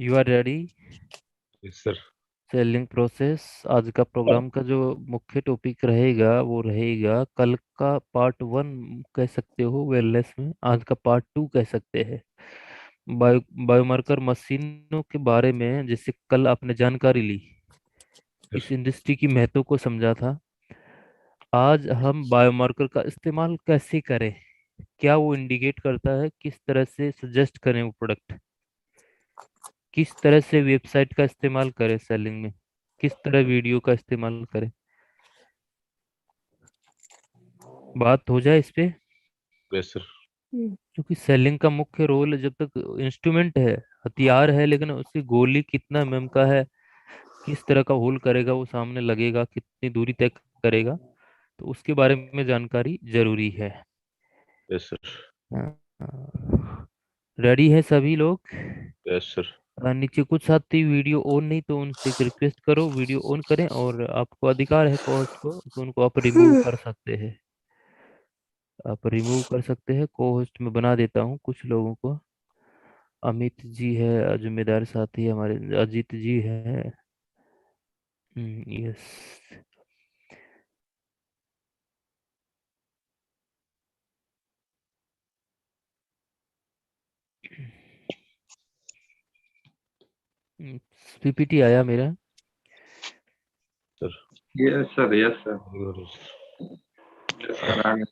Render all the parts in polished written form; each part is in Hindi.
You are ready? Yes sir. Selling process. आज का प्रोग्राम का जो मुख्य टॉपिक रहेगा वो रहेगा, कल का पार्ट 1 कह सकते हो वेलनेस में, आज का पार्ट 2 कह सकते हैं बायोमार्कर मशीनों के बारे में। जिससे कल आपने जानकारी ली, इस इंडस्ट्री की महत्व को समझा था। आज हम बायोमार्कर का इस्तेमाल कैसे करें, क्या वो इंडिकेट करता है, किस तरह से सजेस्ट करें वो प्रोडक्ट, किस तरह से वेबसाइट का इस्तेमाल करें सेलिंग में, किस तरह वीडियो का इस्तेमाल करें। बात हो जाए इस पे। Yes sir. क्योंकि सेलिंग का मुख्य रोल जब तक इंस्ट्रूमेंट है, हथियार है, लेकिन उसकी गोली कितना एमएम का है, किस तरह का होल करेगा, वो सामने लगेगा, कितनी दूरी तय करेगा, तो उसके बारे में जानकारी जरूरी है। Yes sir. रेडी है सभी लोग? Yes sir. नीचे कुछ साथी वीडियो ऑन नहीं, तो उनसे एक रिक्वेस्ट करो वीडियो ऑन करें, और आपको अधिकार है कोहोस्ट को, तो उनको आप रिमूव कर सकते हैं। आप रिमूव कर सकते हैं, कोहोस्ट में बना देता हूँ कुछ लोगों को। अमित जी है, जुम्मेदार साथी हमारे, अजीत जी है। यस। पीपीटी आया मेरा? Sir. Yes sir, yes sir, yes sir, आ गया।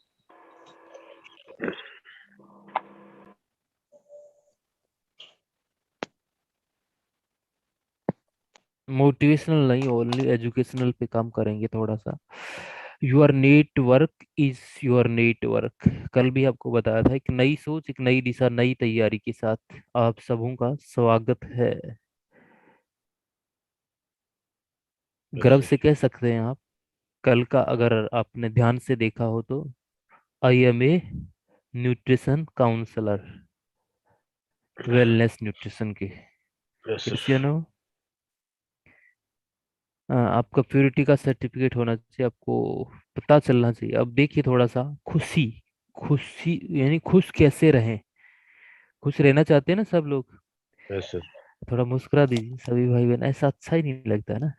मोटिवेशनल नहीं, ओनली एजुकेशनल पे काम करेंगे थोड़ा सा। Your network is your network. कल भी आपको बताया था, एक नई सोच, एक नई दिशा, नई तैयारी के साथ आप सबों का स्वागत है। यस गर्व सर। से कह सकते हैं आप। कल का अगर आपने ध्यान से देखा हो तो, I am a nutrition counsellor, wellness nutrition के। Yes sir. यस या नो? आपका प्योरिटी का सर्टिफिकेट होना चाहिए, आपको पता चलना चाहिए। अब देखिए थोड़ा सा खुशी, खुशी यानी खुश कैसे रहें। खुश रहना चाहते हैं ना सब लोग? Yes sir. थोड़ा मुस्कुरा दीजिए सभी भाई बहन, ऐसा अच्छा ही नहीं लगता है ना।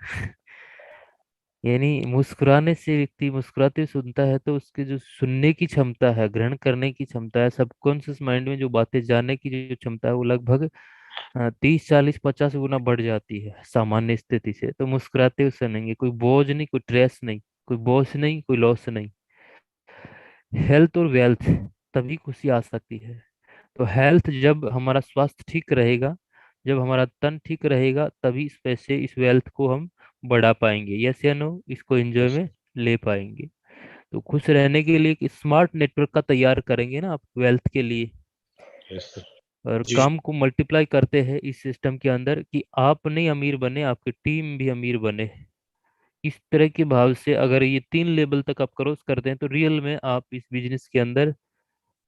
यानी मुस्कुराने से व्यक्ति मुस्कुराते हुए सुनता है, तो उसकी जो सुनने की क्षमता है, ग्रहण करने की क्षमता है, सबकॉन्शियस माइंड में जो बातें जानने की जो क्षमता है, वो लगभग 30 40 50 गुना बढ़ जाती है सामान्य स्थिति से। तो मुस्कुराते हुए सुनेंगे, कोई बोझ नहीं, कोई स्ट्रेस नहीं, कोई बॉस नहीं, कोई लॉस नहीं। हेल्थ और वेल्थ, तभी खुशी आ सकती है। तो हेल्थ, जब हमारा स्वास्थ्य ठीक रहेगा, जब हमारा तन ठीक रहेगा, तभी इस पैसे, इस वेल्थ को हम बढ़ा पाएंगे। यस या नो? इसको एंजॉय यस में ले पाएंगे। तो खुश रहने के लिए एक स्मार्ट नेटवर्क का तैयार करेंगे ना आप वेल्थ के लिए, यस सर। और जी। काम को मल्टीप्लाई करते हैं इस सिस्टम के अंदर, कि आप नहीं अमीर बने, आपकी टीम भी अमीर बने। इस तरह के भाव से अगर ये 3 लेवल तक आप क्रॉस करते हैं, तो रियल में आप इस बिजनेस के अंदर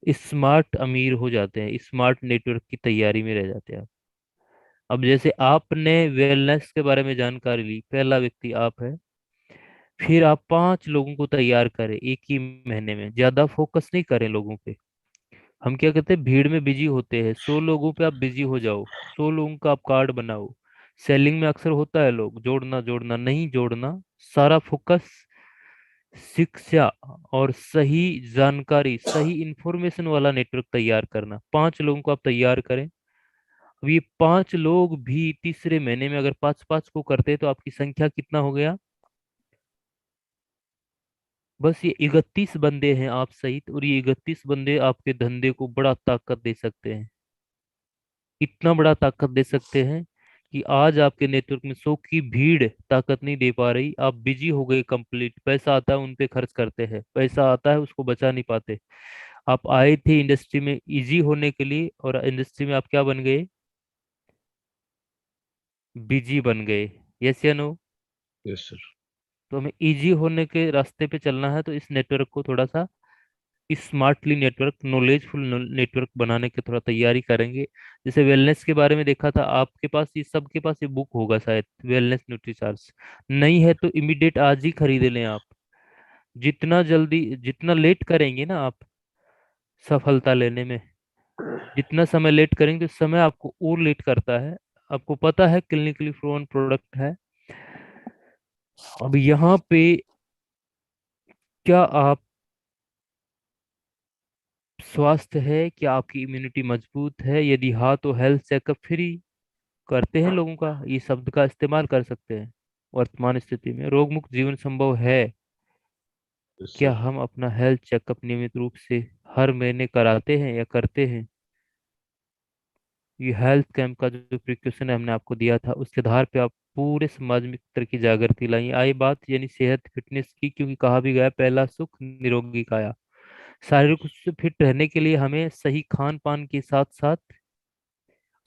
स्मार्ट अमीर हो जाते हैं, स्मार्ट नेटवर्क की तैयारी में रह जाते हैं आप। अब जैसे आपने वेलनेस के बारे में जानकारी ली, पहला व्यक्ति आप है, फिर आप 5 लोगों को तैयार करें एक ही महीने में, ज्यादा फोकस नहीं करें लोगों पे। हम क्या कहते हैं, भीड़ में बिजी होते हैं, 100 लोगों पे आप बिजी हो जाओ, 100 लोगों का आप कार्ड बनाओ। सेलिंग में अक्सर होता है, लोग जोड़ना जोड़ना नहीं जोड़ना, सारा फोकस शिक्षा और सही जानकारी, सही इंफॉर्मेशन वाला नेटवर्क तैयार करना। 5 लोगों को आप तैयार करें। अब ये 5 लोग भी तीसरे महीने में अगर 5 5 को करते, तो आपकी संख्या कितना हो गया? बस ये 31 बंदे हैं आप सहित, और ये 31 बंदे आपके धंधे को बड़ा ताकत दे सकते हैं। इतना बड़ा ताकत दे सकते हैं कि आज आपके नेटवर्क में 100 की भीड़ ताकत नहीं दे पा रही, आप बिजी हो गए कंप्लीट। पैसा आता है उन पे खर्च करते हैं, पैसा आता है उसको बचा नहीं पाते। आप आए थे इंडस्ट्री में इजी होने के लिए, और इंडस्ट्री में आप क्या बन गए? बिजी बन गए। यस या नो? Yes sir. तो हमें इजी होने के रास्ते पे चलना है, तो इस नेटवर्क को थोड़ा सा स्मार्टली नेटवर्क, नॉलेजफुल नेटवर्क बनाने की थोड़ा तैयारी करेंगे। जैसे वेलनेस के बारे में देखा था, आपके पास, ये सबके पास ये बुक होगा शायद, वेलनेस न्यूट्रीचार्ज। नहीं है तो इमीडिएट आज ही खरीद लें आप। जितना जल्दी, जितना लेट करेंगे ना आप सफलता लेने में, जितना समय लेट करेंगे तो समय आपको और लेट करता है। आपको पता है क्लिनिकली प्रूवन प्रोडक्ट है। अब यहाँ पे क्या आप स्वस्थ है, क्या आपकी इम्यूनिटी मजबूत है? यदि हाँ तो हेल्थ चेकअप फ्री करते हैं लोगों का, ये शब्द का इस्तेमाल कर सकते हैं। वर्तमान स्थिति में रोग मुक्त जीवन संभव है। यस क्या सर। हम अपना हेल्थ चेकअप नियमित रूप से हर महीने कराते हैं या करते हैं? ये हेल्थ कैंप का जो प्रिकॉशन है हमने आपको दिया था, उसके आधार पे आप पूरे समाज में एक तरह की जागृति लाई। आई बात यानी सेहत फिटनेस की, क्योंकि कहा भी गया पहला सुख निरोगी काया। शारीरिक रूप से फिट रहने के लिए हमें सही खान पान के साथ साथ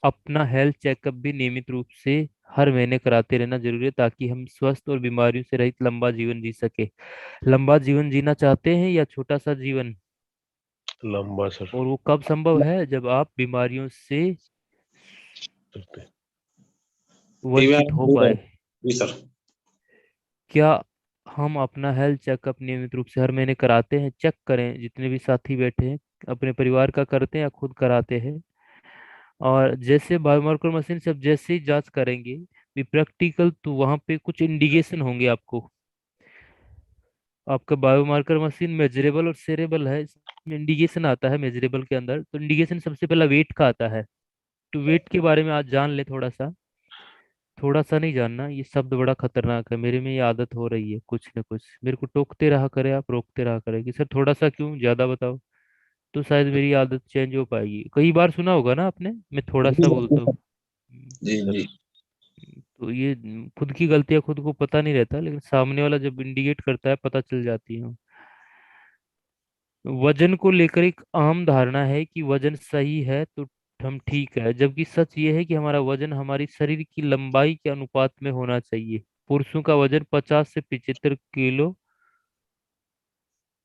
अपना हेल्थ चेकअप भी नियमित रूप से हर महीने कराते रहना जरूरी है, ताकि हम स्वस्थ और बीमारियों से रहित लंबा जीवन जी सके। लंबा जीवन जीना चाहते हैं या छोटा सा जीवन? लंबा सर। और वो कब संभव है? जब आप बीमारियों से चलते। वंचित हो दूर है। पाए। जी सर। क्या हम अपना हेल्थ चेकअप नियमित रूप से हर महीने कराते हैं? चेक करें, जितने भी साथी बैठे हैं अपने परिवार का करते हैं या खुद कराते हैं। और जैसे बायोमार्कर मशीन से अब जैसे ही जांच करेंगे भी प्रैक्टिकल, तो वहां पे कुछ इंडिकेशन होंगे आपको। आपका बायोमार्कर मशीन मेजरेबल और सेरेबल है, इसमें इंडिकेशन आता है मेजरेबल के अंदर। तो इंडिकेशन सबसे पहला वेट का आता है। तो वेट के बारे में आज जान ले थोड़ा सा। थोड़ा सा नहीं जानना, ये शब्द बड़ा खतरनाक है। मेरे में ये आदत हो रही है, कुछ न कुछ मेरे को टोकते रहा करे, आप रोकते रहा करे कि सर थोड़ा सा क्यों, ज्यादा बताओ। तो शायद मेरी आदत चेंज हो पाएगी। कई बार सुना होगा ना आपने, मैं थोड़ा जी सा सर। जी बोलता सर। हूँ। जी सर। जी। तो ये खुद की गलतियां खुद को पता नहीं रहता, लेकिन सामने वाला जब इंडिकेट करता है पता चल जाती है। वजन को लेकर एक आम धारणा है कि वजन सही है तो हम ठीक है, जबकि सच ये है कि हमारा वजन हमारी शरीर की लंबाई के अनुपात में होना चाहिए। पुरुषों का वजन 50 से 75 किलो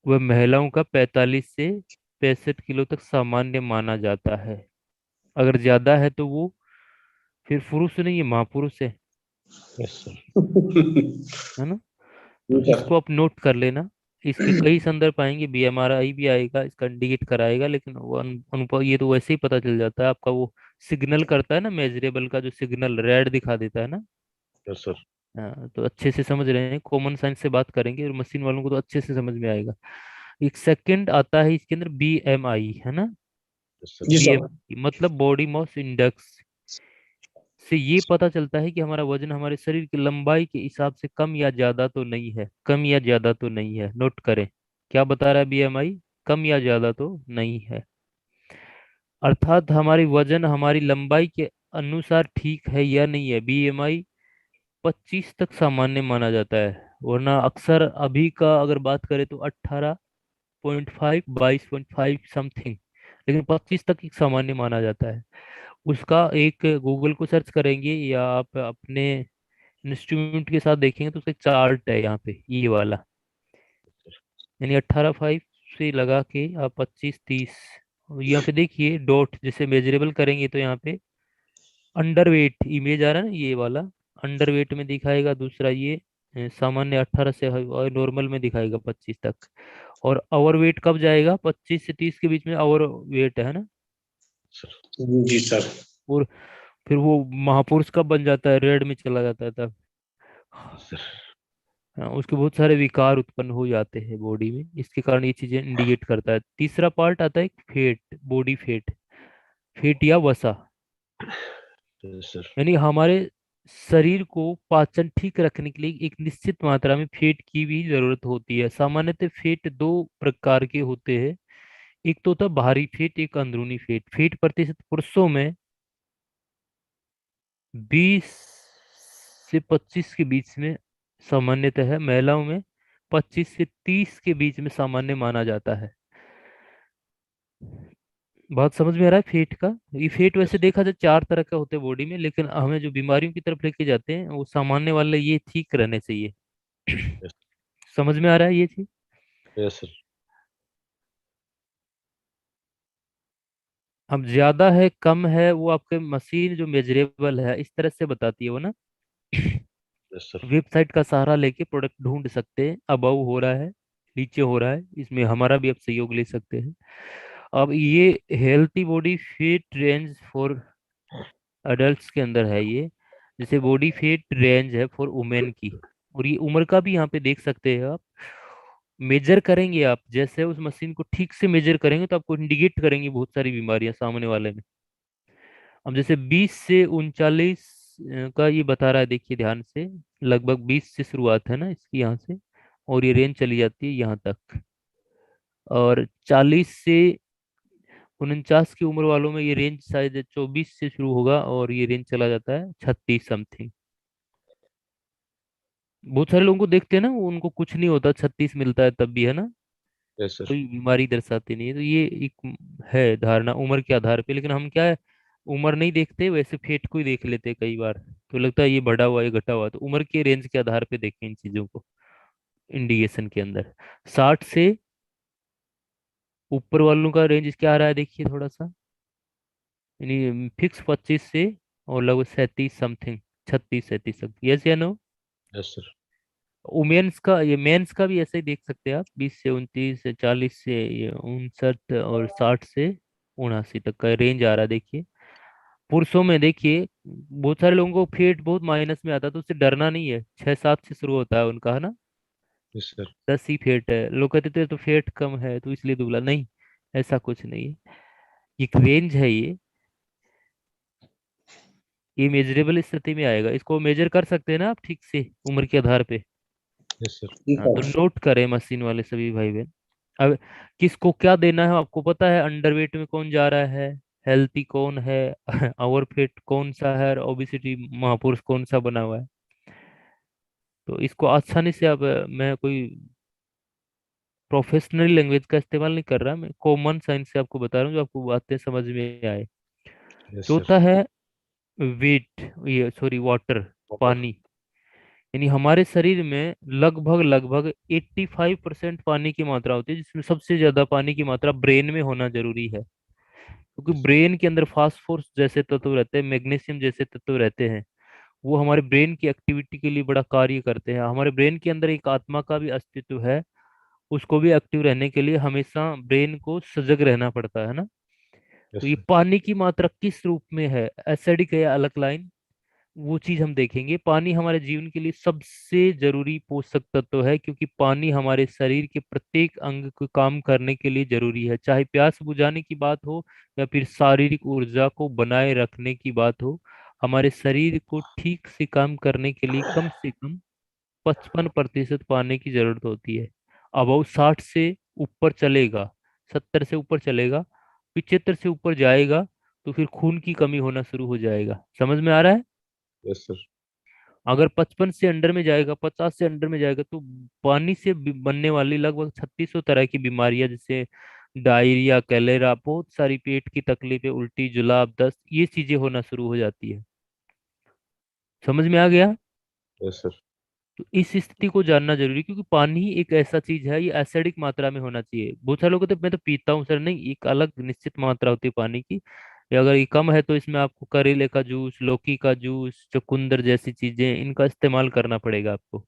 व महिलाओं का 45 से 65 किलो तक सामान्य माना जाता है। अगर ज्यादा है तो वो फिर पुरुष नहीं है, महापुरुष है। Yes sir. है ना? तो जी सर। इसको आप नोट कर लेना। इसके कई संदर्भ आएंगे, बीएमआरआई भी आएगा, इसका इंडिकेट कराएगा, लेकिन वो अनुपात ये तो वैसे ही पता चल जाता है आपका। वो सिग्नल करता है ना, मेजरेबल का जो सिग्नल रेड दिखा देता है ना। Yes sir. हाँ, तो अच्छे से समझ रहे हैं, कॉमन साइंस से बात करेंगे और मशीन वालों को तो अच्छे से समझ में आएगा। एक सेकंड आता है इसके अंदर, बीएमआई, है ना? Yes sir. जी सर। बीएमआई मतलब बॉडी मास इंडेक्स। से ये पता चलता है कि हमारा वजन हमारे शरीर की लंबाई के हिसाब से कम या ज्यादा तो नहीं है। कम या ज्यादा तो नहीं है, नोट करें। क्या बता रहा है बीएमआई? कम या ज्यादा तो नहीं है। अर्थात हमारी वजन हमारी लंबाई के अनुसार ठीक है या नहीं है। बीएमआई 25 तक सामान्य माना जाता है, वरना अक्सर अभी का अगर बात करें तो 18.5, 22.5 समथिंग, लेकिन 25 तक एक सामान्य माना जाता है। उसका एक गूगल को सर्च करेंगे या आप अपने इंस्ट्रूमेंट के साथ देखेंगे तो उसका एक चार्ट है यहाँ पे, ये वाला। यानी 18.5 से लगा के आप 25, 30, यहाँ पे देखिए डॉट जैसे मेजरेबल करेंगे तो यहाँ पे अंडर वेट इमेज आ रहा है ना, ये वाला अंडर वेट में दिखाएगा। दूसरा ये सामान्य 18 से और नॉर्मल में दिखाएगा 25 तक। और ओवर वेट कब जाएगा? 25 से 30 के बीच में ओवर वेट है ना। सर। जी सर। और फिर वो महापुरुष कब बन जाता है? रेड में चला जाता है तब। सर। हाँ, उसके बहुत सारे विकार उत्पन्न हो जाते हैं बॉडी में, इसके कारण ये चीजें इंडिकेट करता है। तीसरा पार्ट आता है फेट, बॉडी फेट। फेट या वसा, यस सर। यानी हमारे शरीर को पाचन ठीक रखने के लिए एक निश्चित मात्रा में फेट की भी जरूरत होती है। सामान्यतः फेट दो प्रकार के होते हैं। एक तो होता है बाहरी फेट, एक अंदरूनी फेट। फेट प्रतिशत पुरुषों में 20 से 25 के बीच में सामान्यतः है, महिलाओं में 25 से 30 के बीच में सामान्य माना जाता है। बात समझ में आ रहा है फेट का? ये फेट वैसे यस। देखा जाए 4 तरह का होते हैं बॉडी में, लेकिन हमें जो बीमारियों की तरफ लेके जाते हैं वो सामान्य वाले ये ठीक रहने चाहिए। यस। समझ में आ रहा है ये चीज? Yes sir. अब ज्यादा है कम है वो आपके मशीन जो मेजरेबल है इस तरह से बताती है वो ना। Yes sir. वेबसाइट का सहारा लेके प्रोडक्ट ढूंढ सकते हैं, अबव हो रहा है, नीचे हो रहा है, इसमें हमारा भी आप सहयोग ले सकते हैं। अब ये healthy body fit range for adults के अंदर है ये। जैसे बॉडी फेट रेंज है फॉर वुमेन की, और ये उम्र का भी यहाँ पे देख सकते हैं आप। मेजर करेंगे आप, जैसे उस मशीन को ठीक से मेजर करेंगे तो आपको इंडिकेट करेंगे बहुत सारी बीमारियां सामने वाले में। अब जैसे 20 से 39 का ये बता रहा है, देखिए ध्यान से। लगभग 20 से शुरुआत है ना इसकी यहाँ से, और ये रेंज चली जाती है यहाँ तक। और 40 से 49 की उम्र वालों में ये रेंज शायद 24 से शुरू होगा, और ये रेंज चला जाता है 36 समथिंग। बहुत सारे लोगों को देखते हैं ना, वो उनको कुछ नहीं होता, 36 मिलता है तब भी, है ना, यस सर। कोई बीमारी दर्शाती नहीं है। तो ये एक है धारणा उम्र के आधार पे, लेकिन हम क्या है, उम्र नहीं देखते, वैसे फेट को ही देख लेते हैं कई बार। तो लगता है ये बढ़ा हुआ है, घटा हुआ है, तो उम्र के रेंज के आधार पे देखें इन चीजों को इंडिकेशन के अंदर। 60 से ऊपर वालों का रेंज क्या आ रहा है, देखिए थोड़ा सा, यानी फिक्स 25 से और लगभग 37 समथिंग, 36 37 तक, यस या नो। Yes sir. वुमेन्स का, ये मेंस का भी ऐसे ही देख सकते हैं आप, 20 से 29, 40 से ये 59, और 60 से 79 तक का रेंज आ रहा है, देखिए। पुरुषों में देखिए, बहुत सारे लोगों को फेट बहुत माइनस में आता है, तो उससे डरना नहीं है, 6 7 से शुरू होता है उनका, है ना। Yes sir. 10 ही फेट है, लोग कहते थे तो फेट कम है तो इसलिए दुबला, नहीं, ऐसा कुछ नहीं है। एक रेंज है ये मेजरेबल स्थिति में आएगा, इसको मेजर कर सकते हैं ना आप ठीक से उम्र के आधार पे। Yes sir. जी हाँ, तो सर। नोट करें मशीन वाले सभी भाई बहन। अब किसको क्या देना है आपको पता है, अंडरवेट में कौन जा रहा है, हेल्थी कौन है, ओवरफिट कौन सा है, और ओबिसिटी महापुरुष कौन सा बना हुआ है। तो इसको आसानी से अब मैं कोई प्रोफेशनल लैंग्वेज का इस्तेमाल नहीं कर रहा, मैं कॉमन साइंस से आपको बता रहा हूँ जो आपको बातें समझ में आए। Yes sir. चौथा है वेट, ये सॉरी वाटर, वाटर। पानी। यानी हमारे शरीर में लगभग लगभग 85% पानी की मात्रा होती है, जिसमें सबसे ज्यादा पानी की मात्रा ब्रेन में होना जरूरी है, क्योंकि यस ब्रेन के अंदर फास्फोरस जैसे तत्व रहते हैं, मैग्नीशियम जैसे तत्व रहते हैं। वो हमारे ब्रेन की एक्टिविटी के लिए बड़ा कार्य करते हैं। हमारे ब्रेन के अंदर एक आत्मा का भी अस्तित्व है, उसको भी एक्टिव रहने के लिए हमेशा ब्रेन को सजग रहना पड़ता है ना। तो यस ये सर। पानी की मात्रा किस रूप में है, एसिडिक है या अल्कलाइन, वो चीज हम देखेंगे। पानी हमारे जीवन के लिए सबसे जरूरी पोषक तत्व है, क्योंकि पानी हमारे शरीर के प्रत्येक अंग को काम करने के लिए जरूरी है, चाहे प्यास बुझाने की बात हो या फिर शारीरिक ऊर्जा को बनाए रखने की बात हो। हमारे शरीर को ठीक से काम करने के लिए कम से कम 55% पानी की जरूरत होती है। अब वो 60 से ऊपर चलेगा, 70 से ऊपर चलेगा, 75 से ऊपर जाएगा, तो फिर खून की कमी होना शुरू हो जाएगा। समझ में आ रहा है। Yes sir. अगर 55 से अंडर में जाएगा, 50 से अंडर में जाएगा, तो पानी से बनने वाली लगभग 3600 तरह की बीमारियां, जैसे डायरिया, कैलेरा, बहुत सारी पेट की तकलीफें, उल्टी, जुलाब, दस्त, ये चीजें होना शुरू हो जाती है। समझ में आ गया। Yes sir. तो इस स्थिति को जानना जरूरी है, क्योंकि पानी एक ऐसा चीज है, ये एसिडिक मात्रा में होना चाहिए। बहुत सारे लोग कहते हैं मैं तो पीता हूँ सर, नहीं, एक अलग निश्चित मात्रा होती है पानी की। या अगर ये कम है तो इसमें आपको करेले का जूस, लौकी का जूस, चुकंदर जैसी चीजें, इनका इस्तेमाल करना पड़ेगा आपको।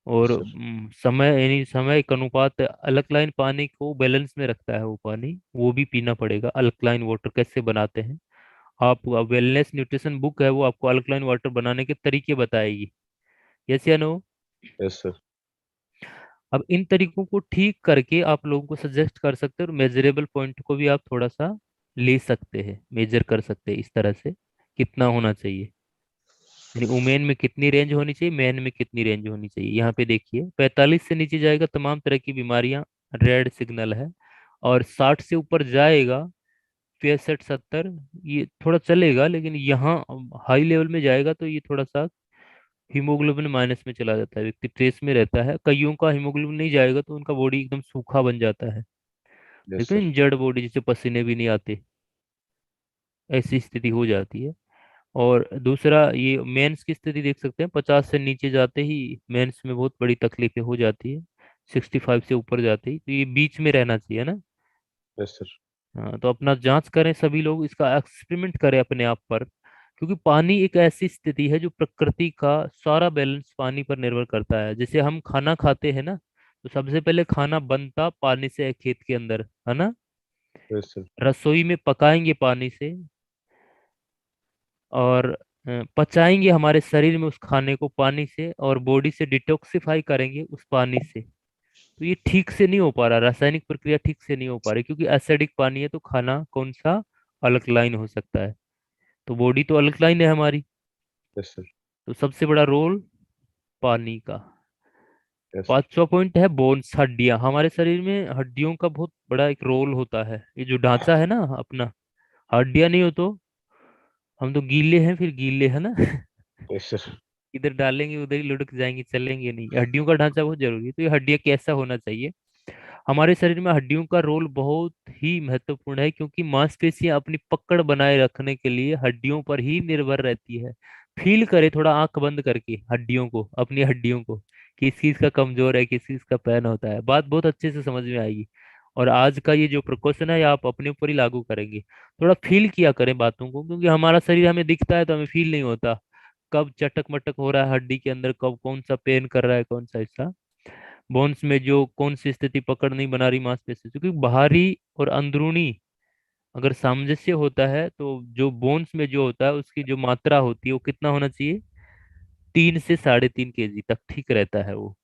और यस सर। समय, यानी समय के अनुपात, अल्कलाइन पानी को बैलेंस में रखता है वो पानी, वो भी पीना पड़ेगा। अल्कलाइन वाटर कैसे बनाते हैं, आप वेलनेस न्यूट्रिशन बुक है, वो आपको अल्कलाइन वाटर बनाने के तरीके बताएगी। यस या नो। Yes sir. अब इन तरीकों को ठीक करके आप लोगों को सजेस्ट कर सकते हैं, और मेजरेबल पॉइंट को भी आप थोड़ा सा ले सकते हैं, मेजर कर सकते हैं इस तरह से, कितना होना चाहिए, यानी वुमेन में कितनी रेंज होनी चाहिए, मैन में कितनी रेंज होनी चाहिए। यहाँ पे देखिए 45 से नीचे जाएगा तमाम तरह की बीमारियां, रेड सिग्नल है। और 60 से ऊपर जाएगा, 65 70, ये थोड़ा चलेगा, लेकिन यहाँ हाई लेवल में जाएगा तो ये थोड़ा सा हीमोग्लोबिन माइनस में चला जाता है, व्यक्ति ट्रेस में रहता है। कईयों का हीमोग्लोबिन नहीं जाएगा तो उनका बॉडी एकदम सूखा बन जाता है, यस लेकिन सर। जड़ बॉडी, जिसे पसीने भी नहीं आते, ऐसी स्थिति हो जाती है। और दूसरा, ये मेंस की स्थिति देख सकते हैं, 50 से नीचे जाते ही मेंस में बहुत बड़ी तकलीफें हो जाती है, 65 से ऊपर जाते ही, तो ये बीच में रहना चाहिए ना। Yes sir. हाँ, तो अपना जांच करें सभी लोग, इसका एक्सपेरिमेंट करें अपने आप पर, क्योंकि पानी एक ऐसी स्थिति है जो प्रकृति का सारा बैलेंस पानी पर निर्भर करता है। जैसे हम खाना खाते हैं ना, तो सबसे पहले खाना बनता पानी से है, खेत के अंदर, है ना। Yes sir. रसोई में पकाएंगे पानी से, और पचाएंगे हमारे शरीर में उस खाने को पानी से, और बॉडी से डिटॉक्सिफाई करेंगे उस पानी से। तो ये ठीक से नहीं हो पा रहा, रासायनिक प्रक्रिया ठीक से नहीं हो पा रही, क्योंकि एसिडिक पानी है, तो खाना कौन सा अल्कलाइन हो सकता है। तो बॉडी तो अल्कलाइन है हमारी। Yes sir. तो सबसे बड़ा रोल पानी का। Yes sir. पांचवा पॉइंट है बोन्स, हड्डियां। हमारे शरीर में हड्डियों का बहुत बड़ा एक रोल होता है। ये जो ढांचा है ना अपना, हड्डियां नहीं हो तो हम तो गीले हैं, फिर गीले है ना। Yes sir. इधर डालेंगे उधर ही लुढ़क जाएंगे, चलेंगे नहीं। हड्डियों का ढांचा बहुत जरूरी है। तो ये हड्डियां कैसा होना चाहिए? हमारे शरीर में हड्डियों का रोल बहुत ही महत्वपूर्ण है, क्योंकि मांसपेशियां अपनी पकड़ बनाए रखने के लिए हड्डियों पर ही निर्भर रहती है। फील करे थोड़ा आंख बंद करके हड्डियों को, अपनी हड्डियों को, किस चीज का कमजोर है, किस चीज का पैन होता है। बात बहुत अच्छे से समझ में आएगी। और आज का ये जो प्रिकॉशन है ये आप अपने ऊपर ही लागू करेंगे। थोड़ा फील किया करें बातों को, क्योंकि हमारा शरीर हमें दिखता है तो हमें फील नहीं होता कब चटक मटक हो रहा है हड्डी के अंदर, कब कौन सा पेन कर रहा है, कौन सा हिस्सा। बोन्स में जो कौन सी स्थिति पकड़ नहीं बना रही मांसपेशी, क्योंकि बाहरी और अंदरूनी अगर सामंजस्य होता है, तो जो बोन्स में जो होता है उसकी जो मात्रा होती है वो कितना होना चाहिए? 3 से 3.5 kg तक ठीक रहता है वो।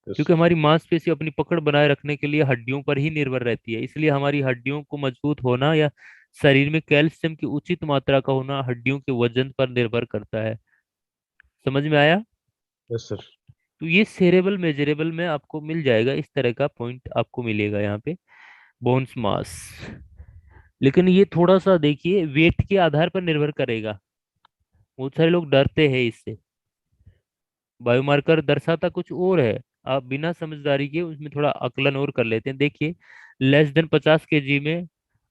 यस क्योंकि हमारी मांसपेशी अपनी पकड़ बनाए रखने के लिए हड्डियों पर ही निर्भर रहती है, इसलिए हमारी हड्डियों को मजबूत होना या शरीर में कैल्शियम की उचित मात्रा का होना हड्डियों के वजन पर निर्भर करता है। समझ में आया? Yes sir. तो ये सेरेबल मेजरेबल में आपको मिल जाएगा, इस तरह का पॉइंट आपको मिलेगा यहाँ पे। बोन्स मास। लेकिन ये थोड़ा सा देखिए वेट के आधार पर निर्भर करेगा। बहुत सारे लोग डरते हैं इससे। बायोमार्कर दर्शाता कुछ और है, आप बिना समझदारी के उसमें थोड़ा आकलन और कर लेते हैं। देखिए लेस देन 50 kg में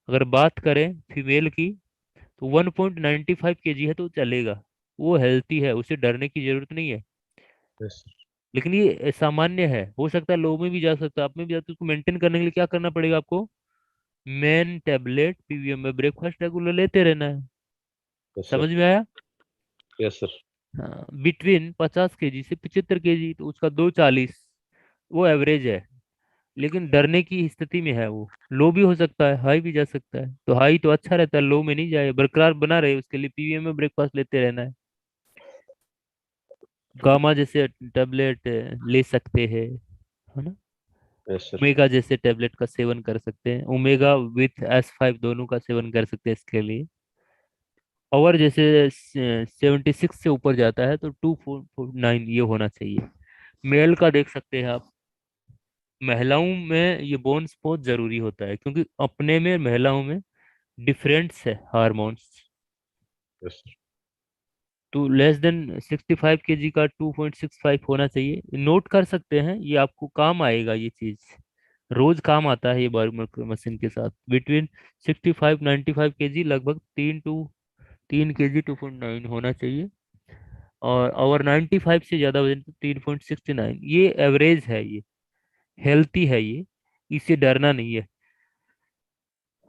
अगर बात करें फीमेल की, तो 1.95 kg है तो चलेगा। वो हेल्थी है, उसे डरने की जरूरत नहीं है। Yes sir. लेकिन ये सामान्य है, हो सकता है लो में भी जा सकता है, आप में भी जा सकता है। उसको मेंटेन करने के लिए क्या करना पड़ेगा आपको? मेन टेबलेट पीवीएम में ब्रेकफास्ट रेगुलर लेते रहना है। यस समझ सर। में आया? Yes sir. हाँ, बिटवीन 50 kg से 75 kg, तो उसका 240 वो एवरेज है। लेकिन डरने की स्थिति में है वो। लो भी हो सकता है, हाई भी जा सकता है। तो हाई तो अच्छा रहता है, लो में नहीं जाए, बरकरार बना रहे, उसके लिए पीवीएम में ब्रेकफास्ट लेते रहना है। गामा जैसे टेबलेट ले सकते हैं, है ना। Yes sir. ओमेगा जैसे टेबलेट का सेवन कर सकते हैं, ओमेगा विथ S5 दोनों का सेवन कर सकते हैं इसके लिए। और जैसे 76 से ऊपर जाता है तो 249 ये होना चाहिए। मेल का देख सकते हैं आप। महिलाओं में ये बोन्स बहुत जरूरी होता है, क्योंकि अपने में महिलाओं में डिफरेंस है हार्मोन्स। Yes sir. तो लेस देन 65 kg का 2.65 होना चाहिए। नोट कर सकते हैं, ये आपको काम आएगा ये चीज। रोज काम आता है ये बायोमेट्रिक मशीन के साथ। बिटवीन 65-95 kg, लगभग 3 to 3 kg 2.9 होना चाहिए। और ओवर 95 से ज्यादा वजन तो 3.69, ये एवरेज है, ये हेल्थी है ये। इससे डरना नहीं है।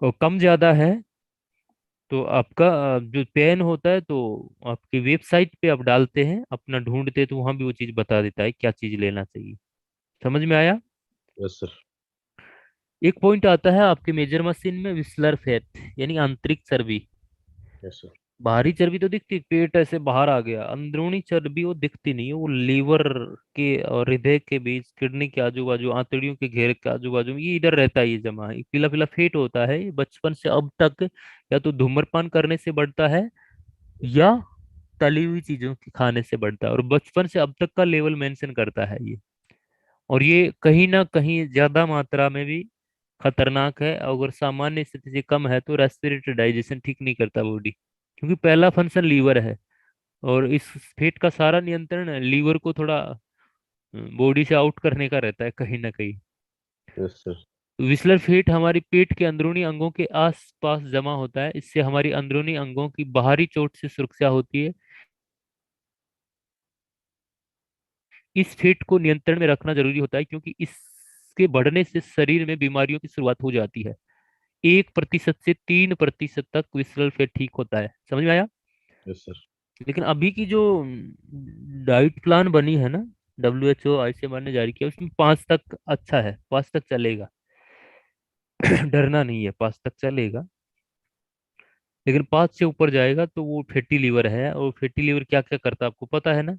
और कम ज्यादा है तो आपका जो पेन होता है, तो आपकी वेबसाइट पे आप डालते हैं अपना ढूंढते हैं, तो वहां भी वो चीज बता देता है क्या चीज लेना चाहिए। समझ में आया? Yes sir. एक पॉइंट आता है आपके मेजर मशीन में, विस्लर फैट, यानी आंतरिक चर्बी। Yes sir. बाहरी चर्बी तो दिखती, पेट ऐसे बाहर आ गया, अंदरूनी चर्बी वो दिखती नहीं है। वो लीवर के और हृदय के बीच, किडनी के आजू बाजू, आंतड़ियों के घेरे के आजू बाजू में ये इधर रहता है, ये जमा, ये पीला पीला फेट होता है। ये बचपन से अब तक या तो धूम्रपान करने से बढ़ता है, यस सर। या तली हुई चीजों के खाने से बढ़ता है। और बचपन से अब तक का लेवल मेंशन करता है ये। और ये कहीं ना कहीं ज्यादा मात्रा में भी खतरनाक है। अगर सामान्य स्थिति से कम है तो रेस्पिरेटरी डाइजेशन ठीक नहीं करता बॉडी, क्योंकि पहला फंक्शन लीवर है। और इस फेट का सारा नियंत्रण लीवर को थोड़ा बॉडी से आउट करने का रहता है कहीं ना कहीं। Yes sir. विस्लर फेट हमारी पेट के अंदरूनी अंगों के आसपास जमा होता है। इससे हमारी अंदरूनी अंगों की बाहरी चोट से सुरक्षा होती है। इस फेट को नियंत्रण में रखना जरूरी होता है, क्योंकि इसके बढ़ने से शरीर में बीमारियों की शुरुआत हो जाती है। 1% से 3% तक विसरल फेट ठीक होता है। समझ में आया? Yes sir. लेकिन अभी की जो डाइट प्लान बनी है ना, WHO ICMR ने जारी किया, उसमें 5 तक अच्छा है, 5 तक चलेगा। डरना नहीं है, 5 तक चलेगा। लेकिन 5 से ऊपर जाएगा तो वो फैटी लीवर है। और फैटी लीवर क्या क्या करता है आपको पता है ना।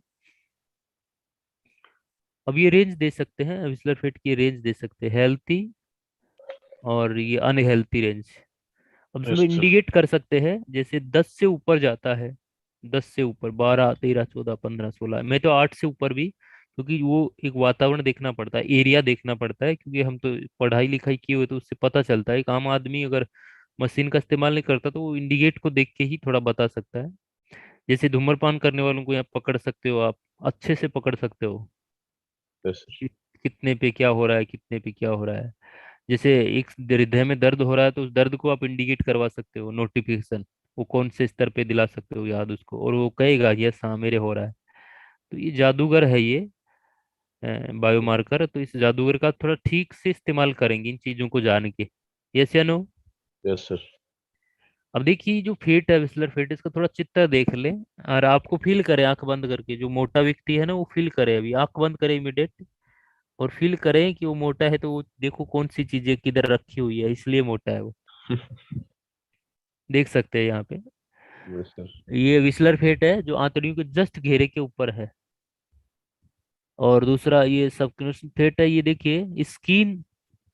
अब ये रेंज दे सकते हैं, विस्लर फैट की रेंज दे सकते हैं, हेल्थी और ये अनहेल्थी रेंज। अब यस इसमें सर। इंडिकेट कर सकते हैं, जैसे 10 से ऊपर जाता है, 10 से ऊपर 12 13 14 15 16, मैं तो 8 से ऊपर भी, क्योंकि वो एक वातावरण देखना पड़ता है, एरिया देखना पड़ता है, क्योंकि हम तो पढ़ाई लिखाई किए हुए तो उससे पता चलता है। एक आम आदमी अगर मशीन का इस्तेमाल नहीं करता तो वो इंडिकेट को देख के ही थोड़ा बता सकता है। जैसे धूम्रपान करने वालों को यहाँ पकड़ सकते हो आप, अच्छे से पकड़ सकते हो यस सर। कि कितने पे क्या हो रहा है, कितने पे क्या हो रहा है। जैसे एक हृदय में दर्द हो रहा है तो उस दर्द को आप इंडिकेट करवा सकते हो, नोटिफिकेशन, वो कौन से स्तर पे दिला सकते हो याद उसको, और वो कहेगा यस हाँ मेरे हो रहा है। तो ये जादूगर है ये बायोमार्कर। तो इस जादूगर का थोड़ा ठीक से इस्तेमाल करेंगे इन चीजों को जान के। यस या नो। Yes sir. अब देखिए जो फेट है, विस्लर फेट, इसका थोड़ा चित्र देख ले और आपको फील करे आंख बंद करके। जो मोटा व्यक्ति है ना वो फील करे, अभी आंख बंद करे इमिडिएट, और फील करें कि वो मोटा है। तो वो देखो कौन सी चीजें किधर रखी हुई है, इसलिए मोटा है वो। देख सकते हैं यहाँ पे। Yes sir. ये विस्लर फेट है जो आंतड़ियों के जस्ट घेरे के ऊपर है। और दूसरा ये सबक्यूनेस फेट है, ये देखिए स्किन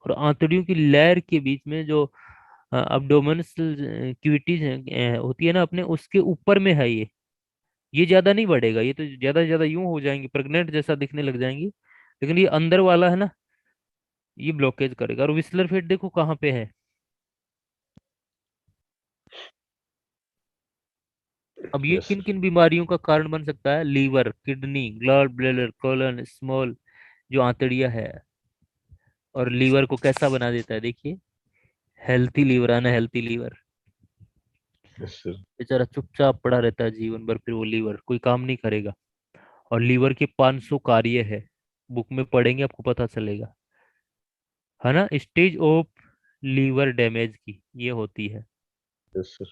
और आंतड़ियों की लेयर के बीच में जो अब्डोमिनल क्यूटिस होती है ना अपने, उसके ऊपर में है ये ज्यादा नहीं बढ़ेगा, ये तो ज्यादा से ज्यादा यूं हो जाएंगी, प्रेग्नेंट जैसा दिखने लग जाएंगी। लेकिन ये अंदर वाला है ना, ये ब्लॉकेज करेगा। और विस्लर फेट देखो कहाँ पे है। अब ये यस किन सर। किन बीमारियों का कारण बन सकता है, liver, kidney, gall bladder, colon, small जो आंतड़ियां है। और लीवर को कैसा बना देता है देखिए, healthy liver, unhealthy liver. Yes sir. बेचारा चुपचाप पड़ा रहता है जीवन भर, फिर वो लीवर कोई काम नहीं करेगा। और लीवर के 500 कार्य है, बुक में पढ़ेंगे आपको पता चलेगा, है ना। स्टेज ऑफ लीवर डैमेज की ये होती है। Yes sir.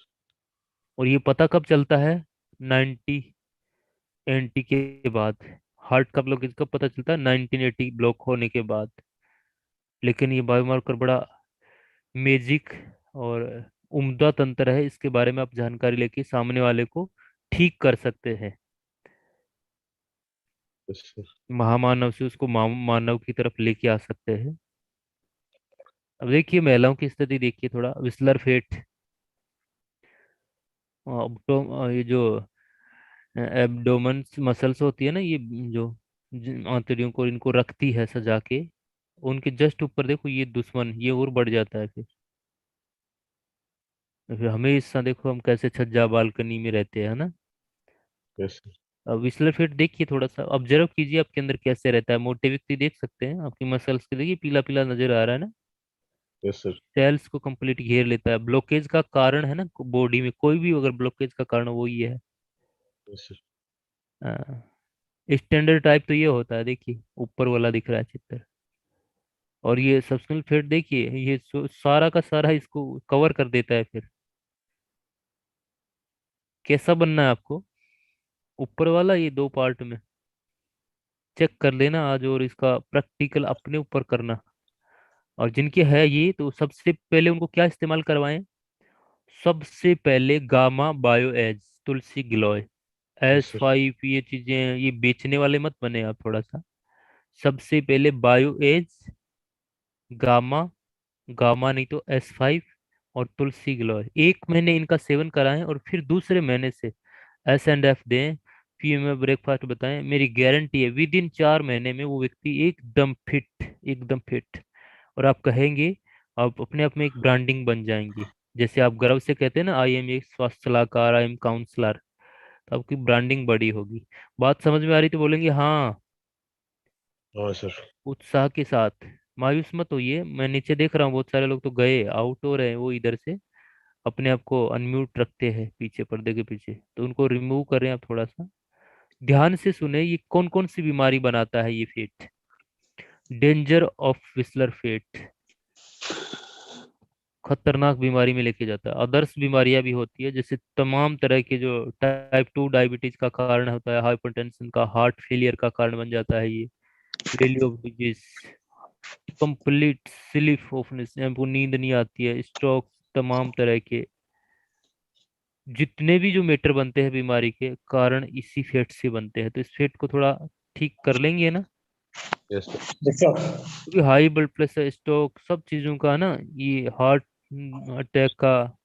और ये पता कब चलता है, 1980 के बाद। हार्ट का ब्लॉकेज कब पता चलता है, 1980 ब्लॉक होने के बाद। लेकिन ये बायोमार्कर बड़ा मैजिक और उम्दा तंत्र है, इसके बारे में आप जानकारी लेके सामने वाले को ठीक कर सकते हैं। Yes sir. महामानव से उसको मानव की तरफ लेके आ सकते हैं। अब देखिए महिलाओं की स्थिति देखिए थोड़ा, विस्लर फेट, ये जो एब्डोमन मसल्स होती है ना, ये जो आंतड़ियों को इनको रखती है सजा के, उनके जस्ट ऊपर देखो ये दुश्मन, ये और बढ़ जाता है फिर हमेशा देखो हम कैसे छज्जा बालकनी में रहते हैं ना। Yes sir. अब विस्लर फिट देखिए, थोड़ा सा ऑब्जर्व कीजिए आपके अंदर कैसे रहता है। मोटे व्यक्ति देख सकते हैं आपकी मसल्स के, देखिए पीला पीला नजर आ रहा है ना। Yes sir. सेल्स को कंप्लीट घेर लेता है। ब्लॉकेज का कारण है ना, बॉडी में कोई भी अगर ब्लॉकेज का कारण वो ही है। Yes sir. स्टैंडर्ड टाइप तो ये होता है, देखिए ऊपर वाला दिख रहा है चित्र। और ये सब्सक्यूल फेट देखिए, ये सारा का सारा इसको कवर कर देता है फिर। कैसा बनना है आपको, ऊपर वाला ये 2 पार्ट में चेक कर लेना आज, और इसका प्रैक्टिकल अपने ऊपर करना। और जिनके है ये, तो सबसे पहले उनको क्या इस्तेमाल करवाएं, सबसे पहले गामा बायो एज, तुलसी गिलोय, यस एस सर। फाइव, ये चीजें ये बेचने वाले मत बने आप थोड़ा सा। सबसे पहले बायो एज, गामा, गामा नहीं तो S5, और तुलसी गिलोय 1 महीने इनका सेवन कराएं, और फिर दूसरे महीने से S&F दें, पीएम ब्रेकफास्ट बताएं। मेरी गारंटी है विद इन 4 महीने में वो व्यक्ति एकदम फिट, एकदम फिट। और आप कहेंगे, आप अपने आप में एक ब्रांडिंग बन जाएंगी। जैसे आप गर्व से कहते हैं ना, आई एम एक स्वास्थ्य सलाहकार, आई एम काउंसलर, तो आपकी ब्रांडिंग बड़ी होगी। बात समझ में आ रही तो बोलेंगे हाँ, हाँ सर। उत्साह के साथ। मायूस मत होइए, मैं नीचे देख रहा हूँ बहुत सारे लोग तो गए, आउट हो रहे हैं वो इधर से, अपने आप को अनम्यूट रखते हैं पीछे पर्दे के पीछे, तो उनको रिमूव करें आप थोड़ा सा। ध्यान से सुने, ये कौन कौन सी बीमारी बनाता है ये fat. Danger of visceral fat, खतरनाक बीमारी में लेके जाता है। अदर्स बीमारियां भी होती है, जैसे तमाम तरह के जो टाइप 2 डायबिटीज का कारण होता है, हाइपरटेंशन का, हार्ट फेलियर का कारण बन जाता है ये, daily of disease, complete sleep offness, हमको नींद नहीं आती है, स्ट्रोक, तमाम तरह के जितने भी जो मैटर बनते हैं बीमारी के कारण इसी फैट से बनते हैं, तो इस फैट को थोड़ा ठीक कर लेंगे ना, यस सर। Yes, sir. क्योंकि हाई ब्लड प्रेशर, स्ट्रोक, सब चीजों का ना, ये हार्ट अटैक का,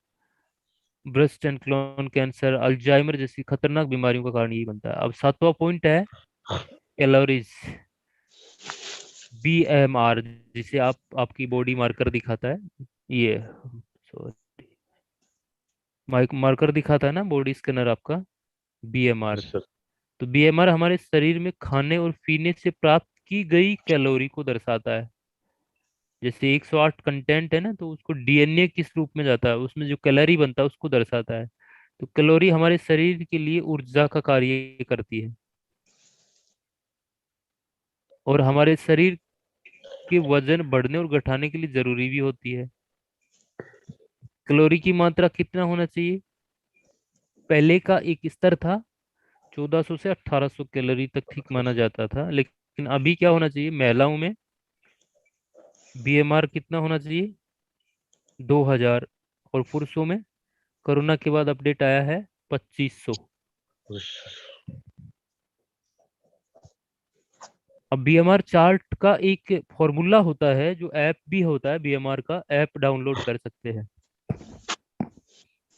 breast and colon cancer, Alzheimer जैसी खतरनाक बीमारियों का कारण यही बनता है। अब सातवां पॉइंट है कैलोरीज, BMR, जिसे आपकी बॉडी मार्कर दिखाता है, ये सॉरी मार्कर दिखाता है ना बॉडी स्कैनर आपका, BMR। Yes sir. तो BMR हमारे शरीर में खाने और पीने से प्राप्त की गई कैलोरी को दर्शाता है। जैसे 108 कंटेंट है ना, तो उसको DNA किस रूप में जाता है, उसमें जो कैलोरी बनता है उसको दर्शाता है। तो कैलोरी हमारे शरीर के लिए ऊर्जा का कार्य करती है, और हमारे शरीर के वजन बढ़ने और घटाने के लिए जरूरी भी होती है। कैलोरी की मात्रा कितना होना चाहिए? पहले का एक स्तर था, 1400 से 1800 कैलोरी तक ठीक माना जाता था, लेकिन अभी क्या होना चाहिए? महिलाओं में BMR कितना होना चाहिए? 2000। और पुरुषों में कोरोना के बाद अपडेट आया है 2500। अब BMR चार्ट का एक फॉर्मूला होता है, जो ऐप भी होता है, BMR का ऐप डाउनलोड कर सकते हैं।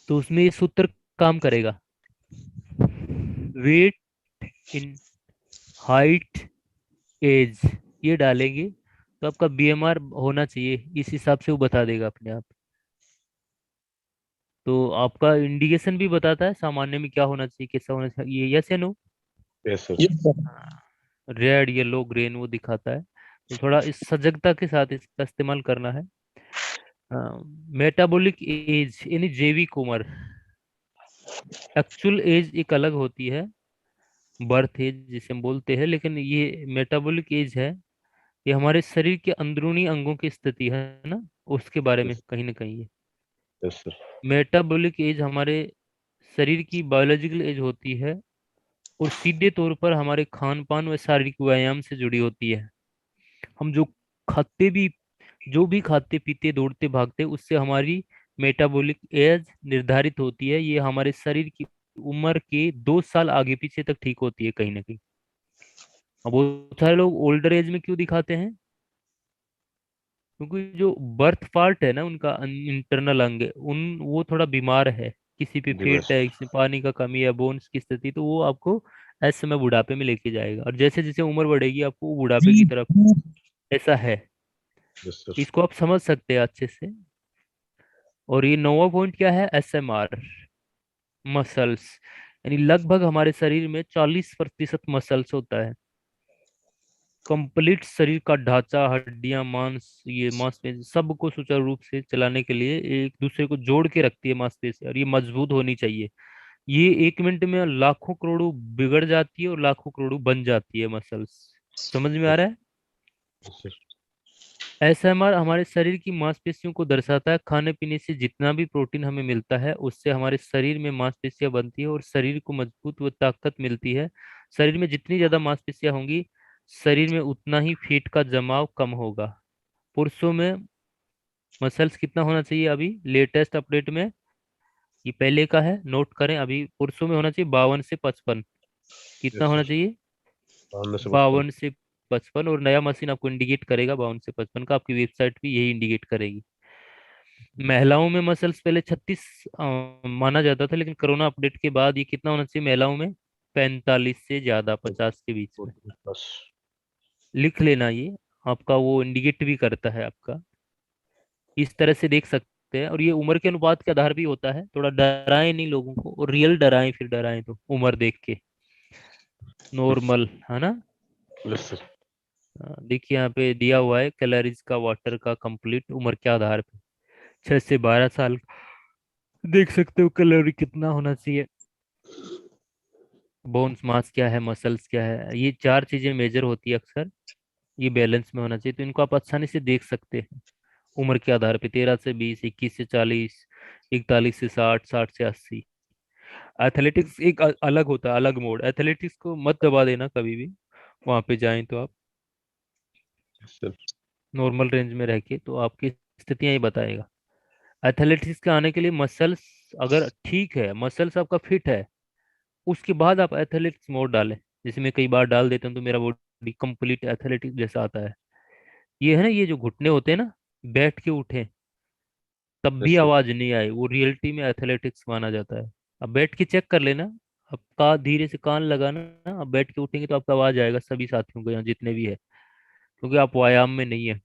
तो उसमें ये सूत्र काम करेगा, वेट इन हाइट एज, ये डालेंगे तो आपका BMR होना चाहिए, इस हिसाब से वो बता देगा अपने आप। तो आपका इंडिकेशन भी बताता है सामान्य में क्या होना चाहिए, कैसा होना चाहिए, ये यस या no? Yes sir. Yes, sir. Red, yellow, green वो दिखाता है। तो थोड़ा इस सजगता के साथ इसका इस्तेमाल करना है। मेटाबॉलिक एज यानी जैविक उम्र, एक्चुअल एज एक अलग होती है, बर्थ एज जिसे हम बोलते हैं, लेकिन ये मेटाबॉलिक एज है, ये हमारे शरीर के अंदरूनी अंगों की स्थिति है ना, उसके बारे में यस। कहीं ना कहीं है। Yes sir. मेटाबॉलिक एज हमारे शरीर की बायोलॉजिकल एज होती है, और सीधे तौर पर हमारे खान पान व शारीरिक व्यायाम से जुड़ी होती है। हम खाते भी जो भी खाते पीते दौड़ते भागते, उससे हमारी मेटाबॉलिक एज निर्धारित होती है। ये हमारे शरीर की उम्र के 2 साल आगे पीछे तक ठीक होती है कहीं ना कहीं। अब बहुत सारे लोग ओल्डर एज में क्यों दिखाते हैं? क्योंकि जो बर्थ पार्ट है ना उनका, इंटरनल अंग है, वो थोड़ा बीमार है, किसी पे जी फैट बस। है, किसी पानी का कमी है, बोन्स की स्थिति, तो वो आपको ऐसे समय बुढ़ापे में लेके जाएगा, और जैसे जैसे उम्र बढ़ेगी आपको वो बुढ़ापे की तरफ, ऐसा है। Yes sir. इसको आप समझ सकते हैं अच्छे से। और ये नौवां पॉइंट क्या है? SMR, मसल्स, यानी लगभग हमारे शरीर में 40% मसल्स होता है। कंप्लीट शरीर का ढांचा, हड्डियां, मांस, ये मांसपेशी सबको सुचारू रूप से चलाने के लिए एक दूसरे को जोड़ के रखती है मांसपेशी, और ये मजबूत होनी चाहिए। ये 1 मिनट में लाखों करोड़ों बिगड़ जाती है और लाखों करोड़ों बन जाती है मसल्स। समझ में आ रहा है? Yes sir. SMR हमारे शरीर की मांसपेशियों को दर्शाता है। खाने पीने से जितना भी प्रोटीन हमें मिलता है, उससे हमारे शरीर में मांसपेशियां बनती है और शरीर को मजबूत व ताकत मिलती है। शरीर में जितनी ज्यादा मांसपेशियां होंगी, शरीर में उतना ही फैट का जमाव कम होगा। पुरुषों में मसल्स कितना होना चाहिए अभी लेटेस्ट अपडेट में? ये पहले का है, नोट करें। अभी पुरुषों में होना चाहिए 52 से 55। कितना यस होना सर। चाहिए? 52 से 55। 52 से 55, और नया मशीन आपको इंडिकेट करेगा 52 से 55 का, आपकी वेबसाइट भी यही इंडिकेट करेगी। महिलाओं में मसल्स पहले 36 माना जाता था, लेकिन कोरोना अपडेट के बाद ये कितना होना चाहिए महिलाओं में? 45 से ज्यादा, 50 के बीच में। बस। लिख लेना ये, आपका वो इंडिकेट भी करता है आपका। इस तरह से देख सकते हैं, और ये उम्र के अनुपात के आधार भी होता है। थोड़ा डराएं नहीं लोगों को, और रियल डराएं, फिर डराएं तो उम्र देख के, नॉर्मल है ना। Yes sir. देखिए यहाँ पे दिया हुआ है कैलोरीज का वाटर का कंप्लीट उम्र के आधार पे, 6 से 12 साल। देख सकते हो कैलोरी कितना होना चाहिए, बोन्स मास क्या है, मसल्स क्या है, ये चार चीजें मेजर होती है अक्सर। ये बैलेंस में होना चाहिए, तो इनको आप आसानी से देख सकते हैं उम्र के आधार पे। 13 से 20, 21 से 40, 41 से 60, 60 से 80। एथलेटिक्स एक अलग होता है, अलग मोड। एथलेटिक्स को मत दबा देना कभी भी, वहां पे जाएं तो आप यस सर। नॉर्मल रेंज में रह के, तो आपकी स्थितियां ही बताएगा। एथलेटिक्स के आने के लिए मसल्स अगर ठीक है, मसल्स आपका फिट है, उसके बाद आप एथलेटिक्स मोड डालें। जैसे मैं कई बार डाल देता हूँ तो मेरा बॉडी कंप्लीट एथलेटिक्स जैसा आता है। ये है ना, ये जो घुटने होते हैं ना, बैठ के उठे तब भी यस सर। आवाज नहीं आई, वो रियलिटी में एथलेटिक्स माना जाता है। अब बैठ के चेक कर लेना, अब का धीरे से कान लगाना, अब बैठ के उठेंगे तो आपका आवाज आएगा सभी साथियों को यहाँ जितने भी है, क्योंकि आप व्यायाम में नहीं है।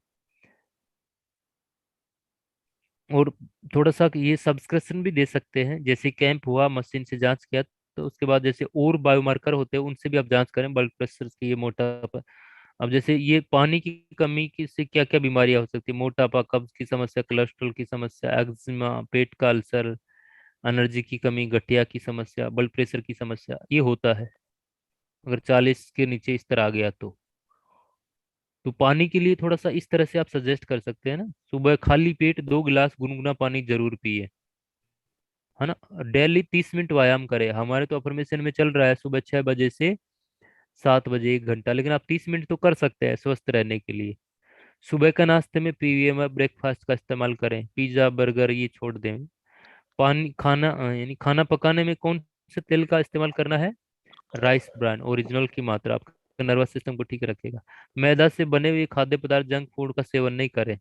और थोड़ा सा ये सब्सक्रिप्शन भी दे सकते हैं, जैसे कैंप हुआ, मशीन से जांच किया, तो उसके बाद जैसे और बायोमार्कर होते हैं उनसे भी आप जांच करें, ब्लड प्रेशर की, ये मोटापा। अब जैसे ये पानी की कमी की से क्या क्या बीमारियां हो सकती है, मोटापा, कब्ज की समस्या, कोलेस्ट्रॉल की समस्या, एक्जिमा, पेट का अल्सर, एनर्जी की कमी, गठिया की समस्या, ब्लड प्रेशर की समस्या, ये होता है अगर 40 के नीचे इस तरह आ गया तो पानी के लिए थोड़ा सा इस तरह से आप सजेस्ट कर सकते हैं ना, सुबह खाली पेट 2 गिलास गुनगुना पानी जरूर पिए, है ना। डेली 30 मिनट व्यायाम करें। हमारे तो अफर्मेशन में चल रहा है सुबह 6 बजे से 7 बजे 1 घंटा, लेकिन आप 30 मिनट तो कर सकते हैं स्वस्थ रहने के लिए। सुबह का नाश्ते में पीवीएम ब्रेकफास्ट का इस्तेमाल करें, पिज्जा बर्गर ये छोड़ दें। पानी खाना यानी खाना पकाने में कौन से तेल का इस्तेमाल करना है, राइस ब्रान ओरिजिनल की मात्रा आपका नर्वस सिस्टम को ठीक रखेगा। मैदा से बने हुए खाद्य पदार्थ, जंक फूड का सेवन नहीं करें।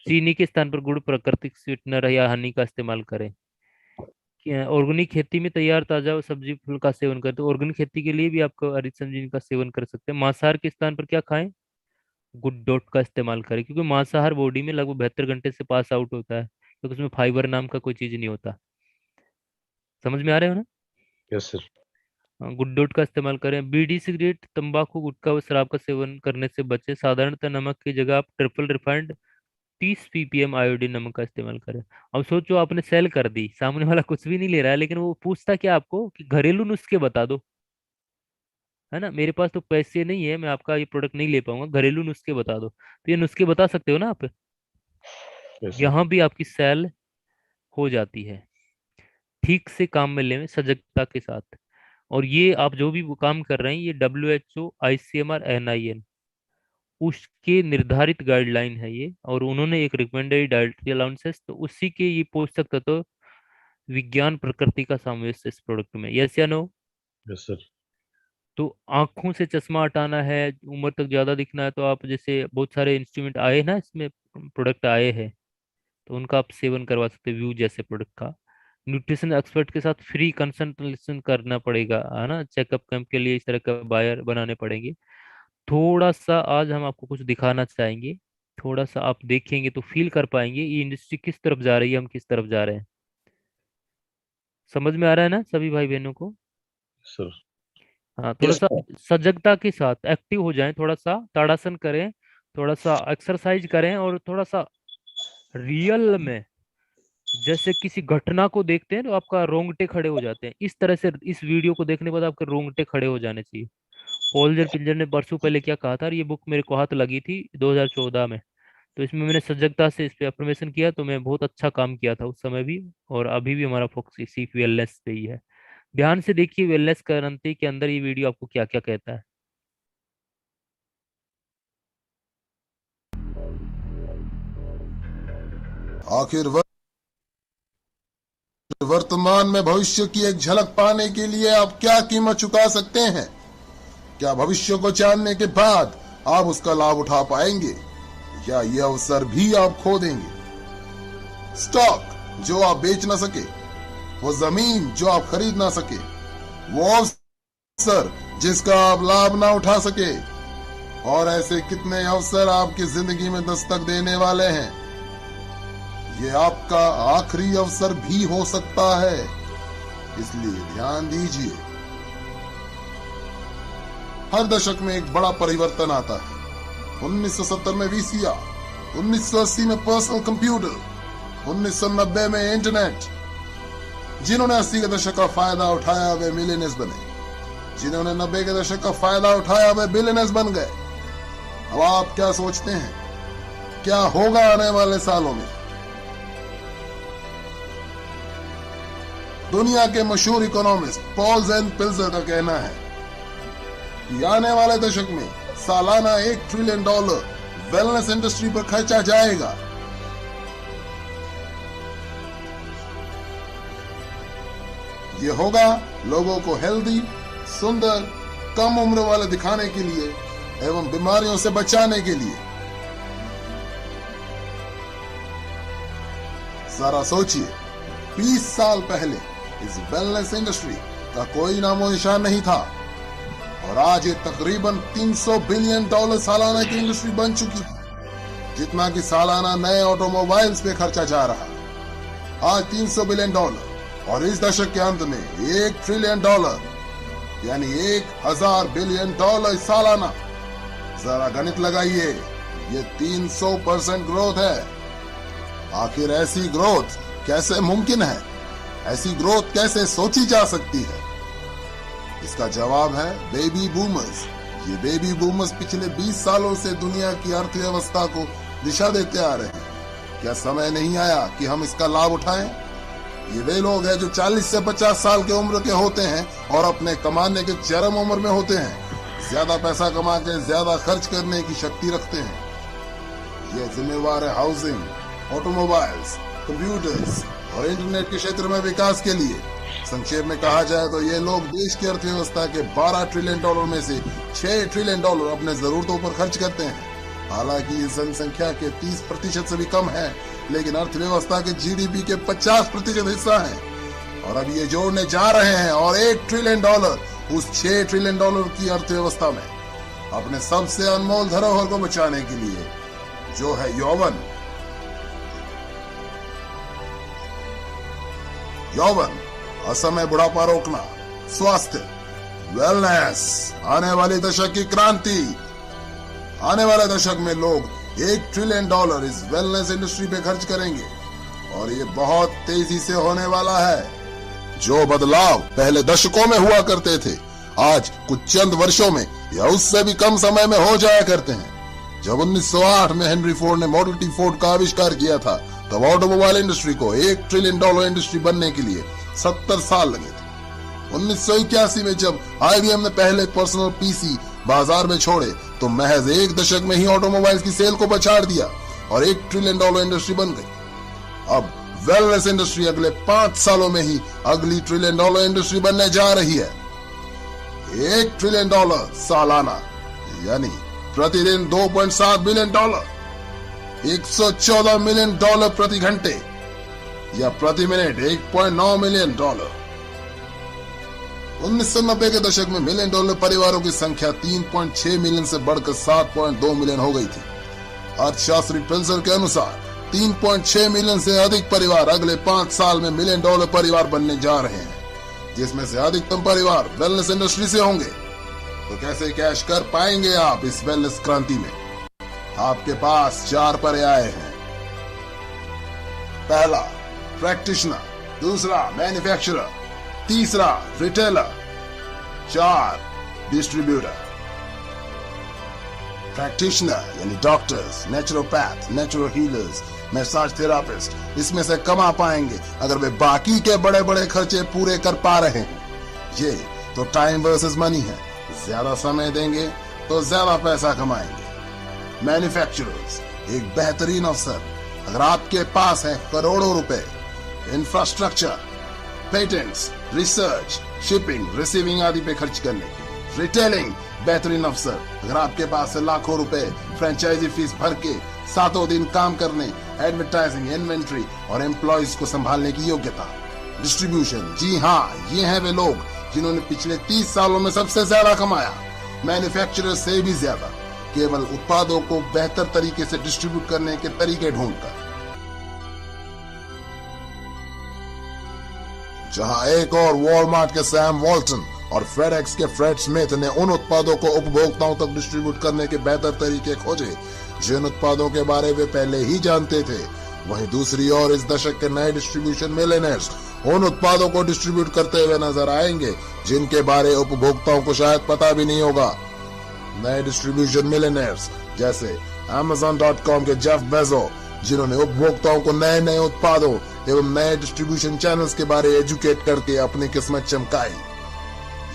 चीनी के स्थान पर गुड़, प्राकृतिक स्वीटनर या हनी का इस्तेमाल करें। ऑर्गेनिक खेती में तैयार ताजा और सब्जी फल का सेवन करें, तो ऑर्गेनिक खेती के लिए भी आपको हरी सब्जी का सेवन कर सकते हैं। मांसाहार के स्थान पर क्या खाएं, गुड डॉट का इस्तेमाल करें, क्योंकि मांसाहार बॉडी में लगभग 72 घंटे से पास आउट होता है, क्योंकि उसमें फाइबर नाम का कोई चीज नहीं होता। समझ में आ रहे हो ना। Yes sir. गुड डॉट का इस्तेमाल करें। बीड़ी, सिगरेट, तंबाकू, गुटखा व शराब का सेवन करने से बचें। साधारणतः नमक की जगह आप ट्रिपल रिफाइंड 30 ppm आयोडीन नमक का इस्तेमाल करें। अब सोचो आपने सेल कर दी, सामने वाला कुछ भी नहीं ले रहा है, लेकिन वो पूछता क्या आपको कि घरेलू नुस्खे बता दो, है ना। मेरे पास तो पैसे नहीं है, मैं आपका ये प्रोडक्ट नहीं ले पाऊंगा, घरेलू नुस्खे बता दो, तो ये नुस्खे बता सकते हो ना आप। Yes sir. यहाँ भी आपकी सेल हो जाती है। ठीक से काम में लें सजगता के साथ। और ये आप जो भी वो काम कर रहे हैं, ये WHO, ICMR, NIN उसके निर्धारित गाइडलाइन है ये, और उन्होंने एक रिकमेंडेड डाइटरी अलाउंसेस, तो उसी के ये पोषक तत्व, विज्ञान प्रकृति का समावेश है इस प्रोडक्ट में, यस या नो। Yes sir. तो आंखों से चश्मा हटाना है, उम्र तक ज्यादा दिखना है, तो आप जैसे बहुत सारे इंस्ट्रूमेंट आए ना इसमें, प्रोडक्ट आए हैं, तो उनका आप सेवन करवा सकते हैं व्यू जैसे प्रोडक्ट का। न्यूट्रिशन एक्सपर्ट के साथ फ्री कंसल्टेशन करना पड़ेगा, है ना। चेकअप कैंप के लिए इस तरह का बायर बनाने पड़ेंगे। थोड़ा सा आज हम आपको कुछ दिखाना चाहेंगे, थोड़ा सा आप देखेंगे तो फील कर पाएंगे ये इंडस्ट्री किस तरफ जा रही है, हम किस तरफ जा रहे हैं। समझ में आ रहा है ना सभी भाई बहनों को। सर। हाँ, थोड़ा यस सा सजगता के साथ एक्टिव हो जाएं, थोड़ा सा ताड़ासन करें, थोड़ा सा एक्सरसाइज करें, और थोड़ा सा रियल में जैसे किसी घटना को देखते हैं तो आपका रोंगटे खड़े हो जाते हैं, इस तरह से इस वीडियो को देखने के बाद आपके रोंगटे खड़े हो जाने चाहिए। पॉल पिंजर ने परसों पहले क्या कहा था, और ये बुक मेरे को हाथ लगी थी 2014 में, तो इसमें मैंने सजगता से इस पे अफर्मेशन किया, तो मैं बहुत अच्छा काम किया था उस समय भी, और अभी भी हमारा फोकस इसी वेलनेस पे ही है। ध्यान से देखिए वेलनेस क्रांति के अंदर ये वीडियो आपको क्या क्या कहता है। आखिर वर्तमान में भविष्य की एक झलक पाने के लिए आप क्या कीमत चुका सकते हैं? क्या भविष्य को जानने के बाद आप उसका लाभ उठा पाएंगे, या यह अवसर भी आप खो देंगे? स्टॉक जो आप बेच ना सके, वो जमीन जो आप खरीद ना सके, वो अवसर जिसका आप लाभ ना उठा सके, और ऐसे कितने अवसर आपकी जिंदगी में दस्तक देने वाले हैं। ये आपका आखिरी अवसर भी हो सकता है, इसलिए ध्यान दीजिए। हर दशक में एक बड़ा परिवर्तन आता है। 1970 में VCR, 1980 में पर्सनल कंप्यूटर, 1990 में इंटरनेट। जिन्होंने 80 के दशक का फायदा उठाया वे मिलियनेयर्स बने, जिन्होंने 90 के दशक का फायदा उठाया वे बिलियनेयर्स बन गए। अब आप क्या सोचते हैं क्या होगा आने वाले सालों में? दुनिया के मशहूर इकोनॉमिस्ट पॉल ज़ेन पिल्जर का कहना है कि आने वाले दशक में सालाना $1 ट्रिलियन वेलनेस इंडस्ट्री पर खर्चा जाएगा। ये होगा लोगों को हेल्दी, सुंदर, कम उम्र वाले दिखाने के लिए एवं बीमारियों से बचाने के लिए। जरा सोचिए, 20 साल पहले इस वेलनेस इंडस्ट्री का कोई नामो निशान नहीं था और आज ये तकरीबन $300 बिलियन सालाना की इंडस्ट्री बन चुकी है, जितना कि सालाना नए ऑटोमोबाइल्स पे खर्चा जा रहा है। आज $300 बिलियन और इस दशक के अंत में $1 ट्रिलियन यानी $1000 बिलियन सालाना। जरा गणित लगाइए, ये 300% ग्रोथ है। आखिर ऐसी ग्रोथ कैसे मुमकिन है? ऐसी ग्रोथ कैसे सोची जा सकती है? इसका जवाब है बेबी बूमर्स। ये बेबी बूमर्स पिछले 20 सालों से दुनिया की अर्थव्यवस्था को दिशा देते आ रहे हैं। क्या समय नहीं आया कि हम इसका लाभ उठाएं? ये वे लोग हैं जो 40 से 50 साल के उम्र के होते हैं और अपने कमाने के चरम उम्र में होते हैं। ज्यादा पैसा कमा के ज्यादा खर्च करने की शक्ति रखते हैं। ये जिम्मेवार है हाउसिंग, ऑटोमोबाइल्स, कंप्यूटर्स और इंटरनेट के क्षेत्र में विकास के लिए। संक्षेप में कहा जाए तो ये लोग देश की अर्थव्यवस्था के $12 ट्रिलियन में से $6 ट्रिलियन अपने जरूरतों पर खर्च करते हैं। हालांकि इस जनसंख्या के 30% से भी कम है, लेकिन अर्थव्यवस्था के GDP के 50% हिस्सा है। और अब ये जोड़ने जा रहे हैं और $1 ट्रिलियन उस $6 ट्रिलियन की अर्थव्यवस्था में अपने सबसे अनमोल धरोहर को बचाने के लिए, जो है यौवन। यौवन, असमय बुढ़ापा रोकना, स्वास्थ्य, वेलनेस, आने वाली दशक की क्रांति। आने वाले दशक में लोग $1 ट्रिलियन इस वेलनेस इंडस्ट्री पे खर्च करेंगे और ये बहुत तेजी से होने वाला है। जो बदलाव पहले दशकों में हुआ करते थे, आज कुछ चंद वर्षों में या उससे भी कम समय में हो जाया करते हैं। जब 1908 में हेनरी फोर्ड ने मॉडल टी फोर्ड का आविष्कार किया था, तब ऑटोमोबाइल इंडस्ट्री को $1 ट्रिलियन इंडस्ट्री बनने के लिए 70 साल लगे थे। 1981 में जब IBM ने पहले पर्सनल PC बाजार में छोड़े, तो महज 1 दशक में ही ऑटोमोबाइल की सेल को पछाड़ दिया और $1 ट्रिलियन इंडस्ट्री बन गई। अब वेलनेस इंडस्ट्री अगले 5 सालों में ही अगली $1 ट्रिलियन इंडस्ट्री बनने जा रही है। $1 ट्रिलियन सालाना, यानी प्रतिदिन $2.7 बिलियन, $114 मिलियन प्रति घंटे या प्रति मिनट $1.9 मिलियन। 1990 के दशक में $1 मिलियन परिवारों की संख्या 3.6 मिलियन से बढ़कर 7.2 मिलियन हो गई थी। अर्थशास्त्री पिल्सर के अनुसार 3.6 मिलियन से अधिक परिवार अगले 5 साल में $1 मिलियन परिवार बनने जा रहे हैं, जिसमें से अधिकतम परिवार वेलनेस इंडस्ट्री से होंगे। तो कैसे कैश कर पाएंगे आप इस वेलनेस क्रांति में? आपके पास 4 पर्याय हैं। पहला, प्रैक्टिशनर। दूसरा, मैन्युफैक्चरर। तीसरा, रिटेलर। 4, डिस्ट्रीब्यूटर। प्रैक्टिशनर यानी doctors, naturopath, natural healers, massage therapist इसमें से कमा पाएंगे अगर वे बाकी के बड़े बड़े खर्चे पूरे कर पा रहे हैं। ये तो टाइम वर्सेस मनी है। ज्यादा समय देंगे तो ज्यादा पैसा कमाएंगे। मैन्युफैक्चरर्स, एक बेहतरीन अवसर अगर आपके पास है करोड़ों रुपए, infrastructure, patents, research, shipping, receiving आदि पे खर्च करने की। रिटेलिंग, बेहतरीन अवसर अगर आपके पास है लाखों रुपए फ्रेंचाइजी फीस भर के 7 दिन काम करने, एडवर्टाइजिंग, इन्वेंट्री और एम्प्लॉयज को संभालने की योग्यता। डिस्ट्रीब्यूशन, जी हाँ, ये हैं वे लोग जिन्होंने पिछले 30 सालों में सबसे ज्यादा कमाया, मैन्युफैक्चरर से भी ज्यादा, केवल उत्पादों को बेहतर तरीके से डिस्ट्रीब्यूट करने के तरीके ढूंढकर। जहां एक और वॉलमार्ट के सैम वॉल्टन और फेडेक्स के फ्रेड स्मिथ ने उन उत्पादों को उपभोक्ताओं तक डिस्ट्रीब्यूट करने के बेहतर तरीके खोजे जिन उत्पादों के बारे वे पहले ही जानते थे, वहीं दूसरी ओर इस दशक के नए डिस्ट्रीब्यूशन मिलियनेयर्स उन उत्पादों को डिस्ट्रीब्यूट करते हुए नजर आएंगे जिनके बारे उपभोक्ताओं को शायद पता भी नहीं होगा। नए डिस्ट्रीब्यूशन मिलियनेयर्स जैसे Amazon.com के जेफ बेजो, जिन्होंने उपभोक्ताओं को नए नए उत्पादों एवं नए डिस्ट्रीब्यूशन चैनल्स के बारे एजुकेट करके अपनी किस्मत चमकाई।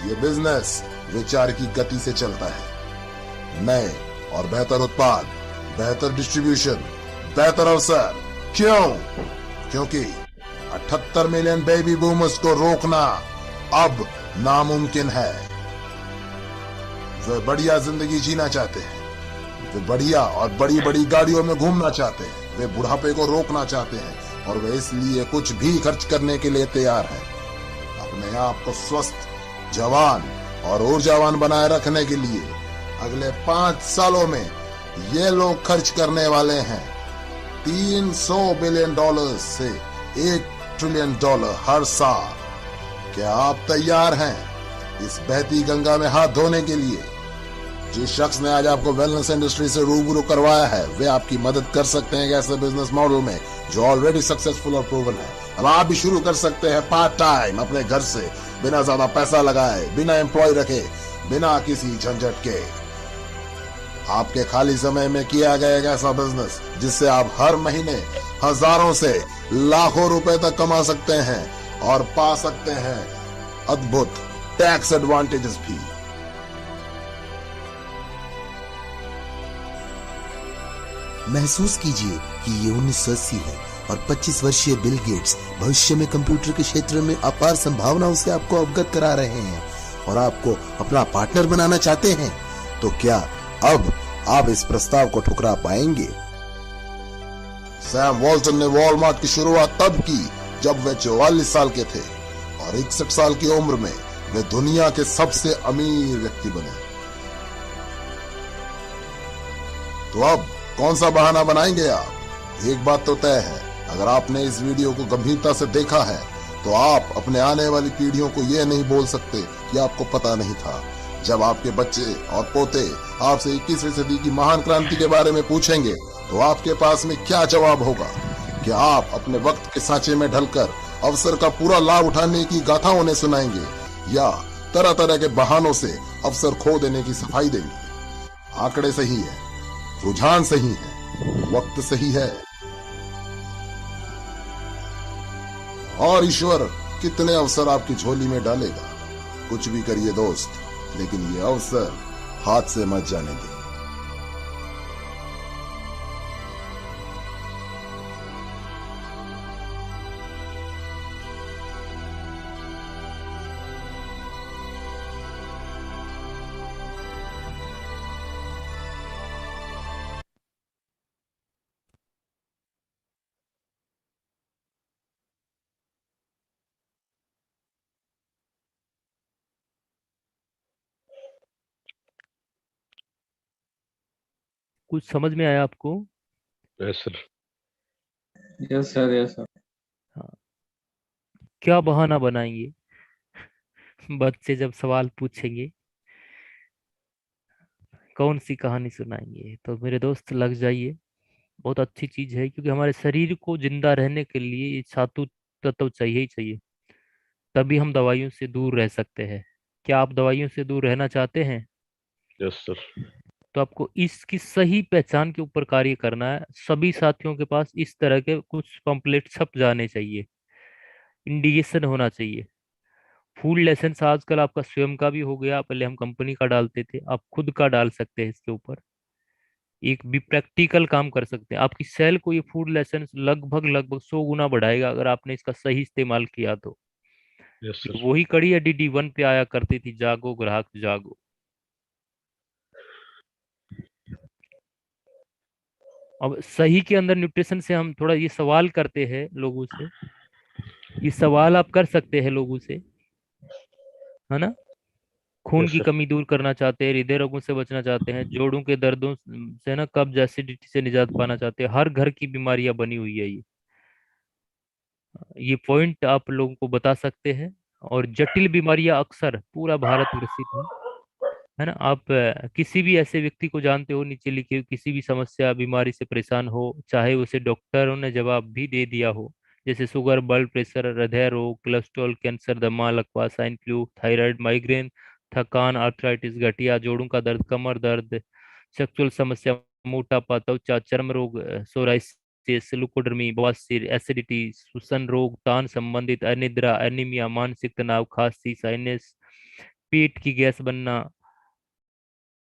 ये बिजनेस विचार की गति से चलता है। नए और बेहतर उत्पाद, बेहतर डिस्ट्रीब्यूशन, बेहतर अवसर। क्यों? क्योंकि 78 मिलियन बेबी बूमर्स को रोकना अब नामुमकिन है। वे बढ़िया जिंदगी जीना चाहते हैं, वे बढ़िया और बड़ी बड़ी गाड़ियों में घूमना चाहते हैं, वे बुढ़ापे को रोकना चाहते हैं और वे इसलिए कुछ भी खर्च करने के लिए तैयार हैं। अपने आप को स्वस्थ, जवान और ऊर्जावान बनाए रखने के लिए अगले 5 सालों में ये लोग खर्च करने वाले हैं $300 बिलियन से $1 ट्रिलियन हर साल। क्या आप तैयार हैं इस बहती गंगा में हाथ धोने के लिए? जिस शख्स ने आज आपको वेलनेस इंडस्ट्री से रूबरू करवाया है, वे आपकी मदद कर सकते हैं ऐसे बिजनेस मॉडल में जो ऑलरेडी सक्सेसफुल और प्रूवन है। अब आप भी शुरू कर सकते हैं पार्ट टाइम अपने घर से, बिना ज्यादा पैसा लगाए, बिना एम्प्लॉय रखे, बिना किसी झंझट के। आपके खाली समय में किया गया एक ऐसा बिजनेस जिससे आप हर महीने हजारों से लाखों रुपए तक कमा सकते हैं और पा सकते हैं अद्भुत टैक्स एडवांटेजेस भी। महसूस कीजिए कि ये 1980 है और 25 वर्षीय बिल गेट्स भविष्य में कंप्यूटर के क्षेत्र में अपार संभावनाओं से आपको अवगत करा रहे हैं और आपको अपना पार्टनर बनाना चाहते हैं। तो क्या अब आप इस प्रस्ताव को ठुकरा पाएंगे? सैम वॉल्टन ने वॉलमार्ट की शुरुआत तब की जब वे 44 साल के थे और 61 साल की उम्र में वे दुनिया के सबसे अमीर व्यक्ति बने। तो अब कौन सा बहाना बनाएंगे आप? एक बात तो तय है, अगर आपने इस वीडियो को गंभीरता से देखा है तो आप अपने आने वाली पीढ़ियों को यह नहीं बोल सकते कि आपको पता नहीं था। जब आपके बच्चे और पोते आपसे 21वीं सदी की महान क्रांति के बारे में पूछेंगे तो आपके पास में क्या जवाब होगा? क्या आप अपने वक्त के सांचे में ढलकर अवसर का पूरा लाभ उठाने की गाथा उन्हें सुनाएंगे या तरह तरह के बहानों से अवसर खो देने की सफाई देंगे? आंकड़े सही है, रुझान सही है, वक्त सही है और ईश्वर कितने अवसर आपकी झोली में डालेगा। कुछ भी करिए दोस्त, लेकिन ये अवसर हाथ से मत जाने दें। कुछ समझ में आया आपको? Yes sir. Yes sir, yes sir. हाँ। क्या बहाना बनाएंगे बच्चे जब सवाल पूछेंगे, कौन सी कहानी सुनाएंगे? तो मेरे दोस्त लग जाइए, बहुत अच्छी चीज है, क्योंकि हमारे शरीर को जिंदा रहने के लिए ये सातु तत्व चाहिए ही चाहिए, तभी हम दवाइयों से दूर रह सकते हैं। क्या आप दवाइयों से दूर रहना चाहते हैं? Yes sir. तो आपको इसकी सही पहचान के ऊपर कार्य करना है। सभी साथियों के पास इस तरह के कुछ पंपलेट छप जाने चाहिए, इंडिकेशन होना चाहिए। फुल लाइसेंस आजकल आपका स्वयं का भी हो गया, पहले हम कंपनी का डालते थे, आप खुद का डाल सकते हैं इसके ऊपर। एक भी प्रैक्टिकल काम कर सकते हैं, आपकी सेल को ये फूड लाइसेंस लगभग लगभग 100 गुना बढ़ाएगा अगर आपने इसका सही इस्तेमाल किया तो। Yes sir. वही कड़ी DD1 पे आया करती थी, जागो ग्राहक जागो। अब सही के अंदर न्यूट्रिशन से हम थोड़ा ये सवाल करते हैं लोगों से, ये सवाल आप कर सकते हैं लोगों से, है ना? खून यस की सर। कमी दूर करना चाहते हैं, हृदय रोगों से बचना चाहते हैं, जोड़ों के दर्दों से ना, कब्ज एसिडिटी से निजात पाना चाहते हैं, हर घर की बीमारियां बनी हुई है ये पॉइंट आप लोगों को बता सकते हैं। और जटिल बीमारियां अक्सर पूरा भारत ग्रसित है ना? आप किसी भी ऐसे व्यक्ति को जानते हो, नीचे लिखे हो, किसी भी समस्या बीमारी से परेशान हो, चाहे उसे डॉक्टरों ने जवाब भी दे दिया हो, जैसे शुगर, ब्लड प्रेशर, हृदय रोग, कोलेस्ट्रॉल, कैंसर, दमा, लकवा, स्वाइन फ्लू, थायराइड, माइग्रेन, थकान, आर्थराइटिस, गठिया, जोड़ों का दर्द, कमर दर्द, सेक्सुअल समस्या, मोटापा, त्वचा, चर्म रोग, सोराइसिस, लुकोडर्मी, बवासीर, एसिडिटी, श्वसन रोग, तान संबंधित अनिद्रा, एनीमिया, मानसिक तनाव, खांसी, साइनस, पेट की गैस बनना,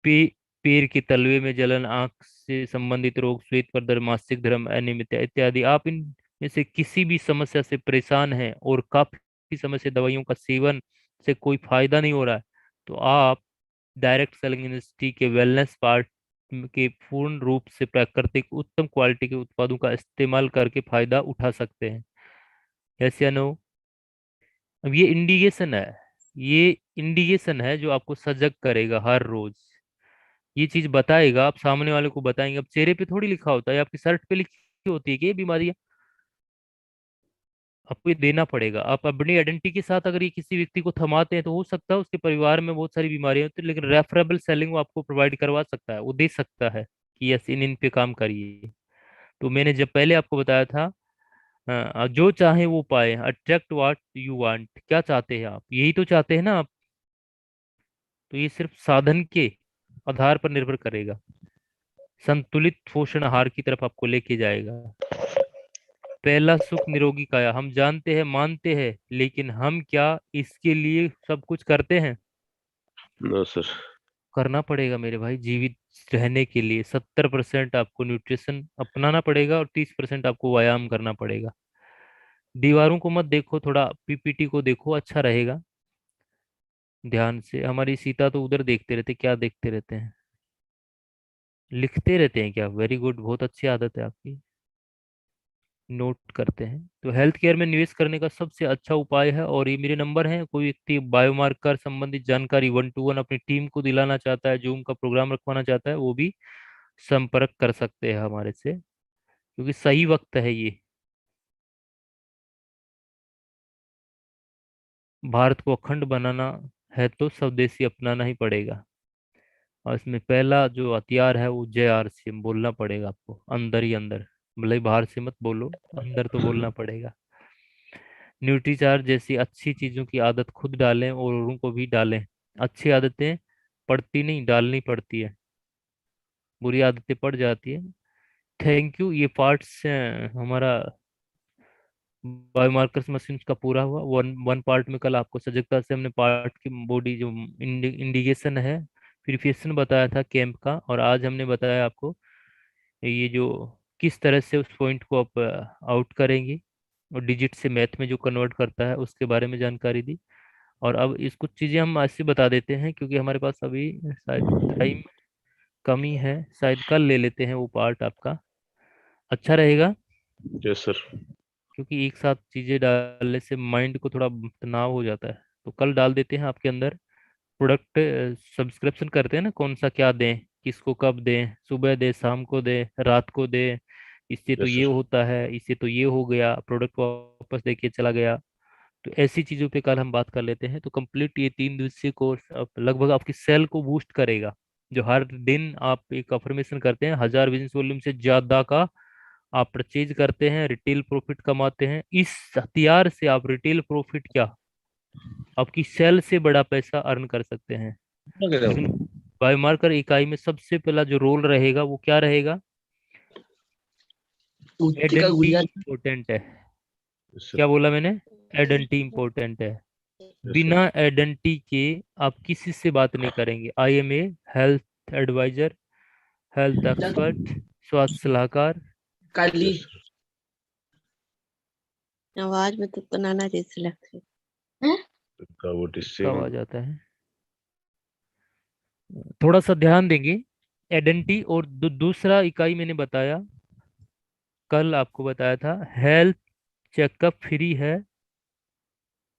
पे पैर के तलवे में जलन, आंख से संबंधित रोग, श्वेत प्रदर, मासिक धर्म, अनियमितता इत्यादि। आप इन में से किसी भी समस्या से परेशान हैं और काफी समय से दवाइयों का सेवन से कोई फायदा नहीं हो रहा है, तो आप डायरेक्ट सेलिंग इंडस्ट्री के वेलनेस पार्ट के पूर्ण रूप से प्राकृतिक उत्तम क्वालिटी के उत्पादों का इस्तेमाल करके फायदा उठा सकते हैं। यस या नो? अब ये इंडिकेशन है जो आपको सजग करेगा हर रोज। ये चीज बताएगा, आप सामने वाले को बताएंगे। अब चेहरे पे थोड़ी लिखा होता है, आपकी शर्ट पे लिखी होती है कि ये बीमारी है। आपको ये देना पड़ेगा। आप अपनी आइडेंटिटी के साथ अगर ये किसी व्यक्ति को थमाते हैं तो हो सकता है उसके परिवार में बहुत सारी बीमारियां होती है, लेकिन रेफरेबल सेलिंग वो आपको प्रोवाइड करवा सकता है, वो दे सकता है कि यस इन इन पे काम करिए। तो मैंने जब पहले आपको बताया था, जो चाहे वो पाए, अट्रैक्ट व्हाट यू वांट। क्या चाहते हैं आप? यही तो चाहते हैं ना आप। तो ये सिर्फ साधन के आधार पर निर्भर करेगा। संतुलित पोषण आहार की तरफ आपको लेके जाएगा। पहला सुख निरोगी काया, हम जानते हैं, मानते हैं, लेकिन हम क्या इसके लिए सब कुछ करते हैं? No sir. करना पड़ेगा मेरे भाई। जीवित रहने के लिए 70% आपको न्यूट्रिशन अपनाना पड़ेगा और 30% आपको व्यायाम करना पड़ेगा। दीवारों को मत देखो, थोड़ा पीपीटी को देखो, अच्छा रहेगा। ध्यान से। हमारी सीता तो उधर देखते रहते, क्या देखते रहते हैं? लिखते रहते हैं क्या? वेरी गुड, बहुत अच्छी आदत है आपकी। नोट करते हैं। तो हेल्थ केयर में निवेश करने का सबसे अच्छा उपाय है, और ये मेरे नंबर हैं। कोई व्यक्ति बायोमार्कर संबंधित जानकारी 1-to-1 अपनी टीम को दिलाना चाहता है, जूम का प्रोग्राम रखवाना चाहता है, वो भी संपर्क कर सकते हैं हमारे से, क्योंकि सही वक्त है ये। भारत को अखंड बनाना है तो स्वदेशी अपनाना ही पड़ेगा। और इसमें पहला जो हथियार है वो JRC बोलना पड़ेगा आपको, अंदर ही अंदर। भले ही बाहर से मत बोलो, अंदर तो बोलना पड़ेगा। न्यूट्रीचार्ज जैसी अच्छी चीजों की आदत खुद डालें और औरों को भी डालें। अच्छी आदतें पड़ती नहीं, डालनी पड़ती है। बुरी आदतें पड़ जाती है। Thank you. ये पार्ट्स हमारा बायोमार्कर्स मशीन का पूरा हुआ। वन वन पार्ट में कल आपको सजगता से हमने पार्ट की बॉडी जो इंडिकेशन है, प्रिपरेशन बताया था कैंप का, और आज हमने बताया आपको ये जो किस तरह से उस पॉइंट को आप आउट करेंगे, और डिजिट से मैथ में जो कन्वर्ट करता है उसके बारे में जानकारी दी। और अब इस कुछ चीजें हम ऐसे बता देते हैं, क्योंकि हमारे पास अभी शायद टाइम कमी है, शायद कल ले लेते हैं वो पार्ट आपका, अच्छा रहेगा। Yes sir. क्योंकि एक साथ चीजें डालने से माइंड को थोड़ा तनाव हो जाता है, तो कल डाल देते हैं आपके अंदर। प्रोडक्ट सब्सक्रिप्शन करते हैं ना, कौन सा क्या दें, किसको कब दें, सुबह दें, शाम को दें, रात को दें, इससे तो यस ये सर। होता है, इससे तो ये हो गया, प्रोडक्ट वापस देके चला गया। तो ऐसी चीजों पे कल हम बात कर लेते हैं। तो कंप्लीट ये 3 दिवसीय कोर्स अब लगभग आपकी सेल को बूस्ट करेगा। जो हर दिन आप एक अफर्मेशन करते हैं, 1000 बिजनेस वॉल्यूम से ज्यादा का आप परचेज करते हैं, रिटेल प्रॉफिट कमाते हैं। इस हथियार से आप रिटेल प्रॉफिट क्या, आपकी सेल से बड़ा पैसा अर्न कर सकते हैं। लेकिन बायोमार्कर इकाई में सबसे पहला जो रोल रहेगा वो क्या रहेगा? उत्ती का आइडेंटिटी गुड़िया इम्पोर्टेंट है। यस क्या सर। बोला मैंने? आइडेंटिटी इम्पोर्टेंट है। यस बिना सर। आइडेंटिटी के आप किसी से बात नहीं करेंगे। IMA, health adviser, health expert, स्वास्थ्य सलाहकार। काली यस सर। आवाज में तो बनाना जैसे लगती है। का वो कब आ जाता है? थोड़ा सा ध्यान देंगे। आइडेंटिटी और दूसरा इकाई मैंने बताया, कल आपको बताया था, हेल्थ चेकअप फ्री है,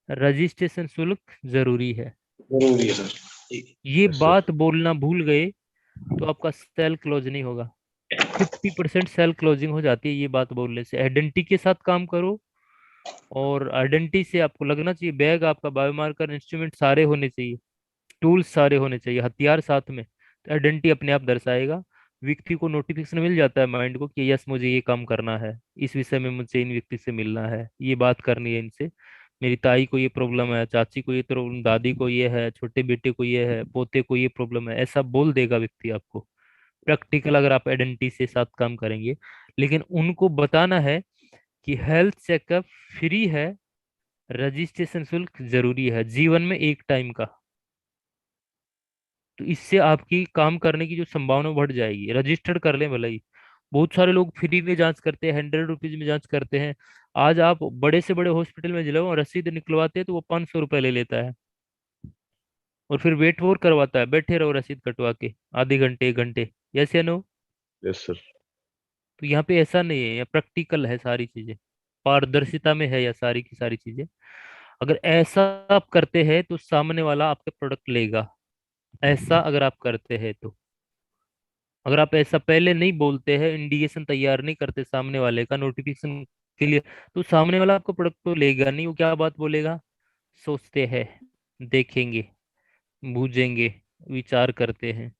रजिस्ट्रेशन शुल्क जरूरी है। जरूरी है सर। ये यस सर। बात बोलना भूल गए तो आपका सेल क्लोज नहीं होगा। 50% सेल क्लोजिंग हो जाती है ये बात बोलने से। आइडेंटिटी के साथ काम करो, और आइडेंटिटी से आपको लगना चाहिए बैग आपका बायोमार्कर इंस्ट्रूमेंट सारे होने चाहिए, टूल्स सारे होने चाहिए, हथियार साथ में। तो आइडेंटिटी अपने आप दर्शाएगा। व्यक्ति को नोटिफिकेशन मिल जाता है माइंड को कि यस मुझे ये काम करना है, इस विषय में मुझे इन व्यक्ति से मिलना है, ये बात करनी है इनसे, मेरी ताई को ये प्रॉब्लम है, चाची को ये प्रॉब्लम, दादी को ये है, छोटे बेटे को ये है, पोते को ये प्रॉब्लम है, ऐसा बोल देगा व्यक्ति आपको। प्रैक्टिकल अगर आप आइडेंटिटी से साथ काम करेंगे। लेकिन उनको बताना है कि हेल्थ चेकअप फ्री है, रजिस्ट्रेशन शुल्क जरूरी है, जीवन में एक टाइम का। तो इससे आपकी काम करने की जो संभावना बढ़ जाएगी। रजिस्टर्ड कर लें भले ही। बहुत सारे लोग फ्री में जांच करते हैं, 100 रुपीज में जांच करते हैं। आज आप बड़े से बड़े हॉस्पिटल में जाओ, रसीद निकलवाते हैं तो वो 500 रुपये ले लेता है। और फिर वेट वोर करवाता है, बैठे रहो रसीद कटवा के आधे घंटे 1 घंटे। यस या नो? Yes sir. तो यहाँ पे ऐसा नहीं है, यहाँ प्रैक्टिकल है सारी चीजें, पारदर्शिता में है या सारी की सारी चीजें। अगर ऐसा आप करते हैं तो सामने वाला आपका प्रोडक्ट लेगा, ऐसा अगर आप करते हैं तो। अगर आप ऐसा पहले नहीं बोलते हैं, इंडिकेशन तैयार नहीं करते सामने वाले का नोटिफिकेशन के लिए, तो सामने वाला आपको प्रोडक्ट तो लेगा नहीं। वो क्या बात बोलेगा? सोचते हैं, देखेंगे, बूझेंगे, विचार करते हैं।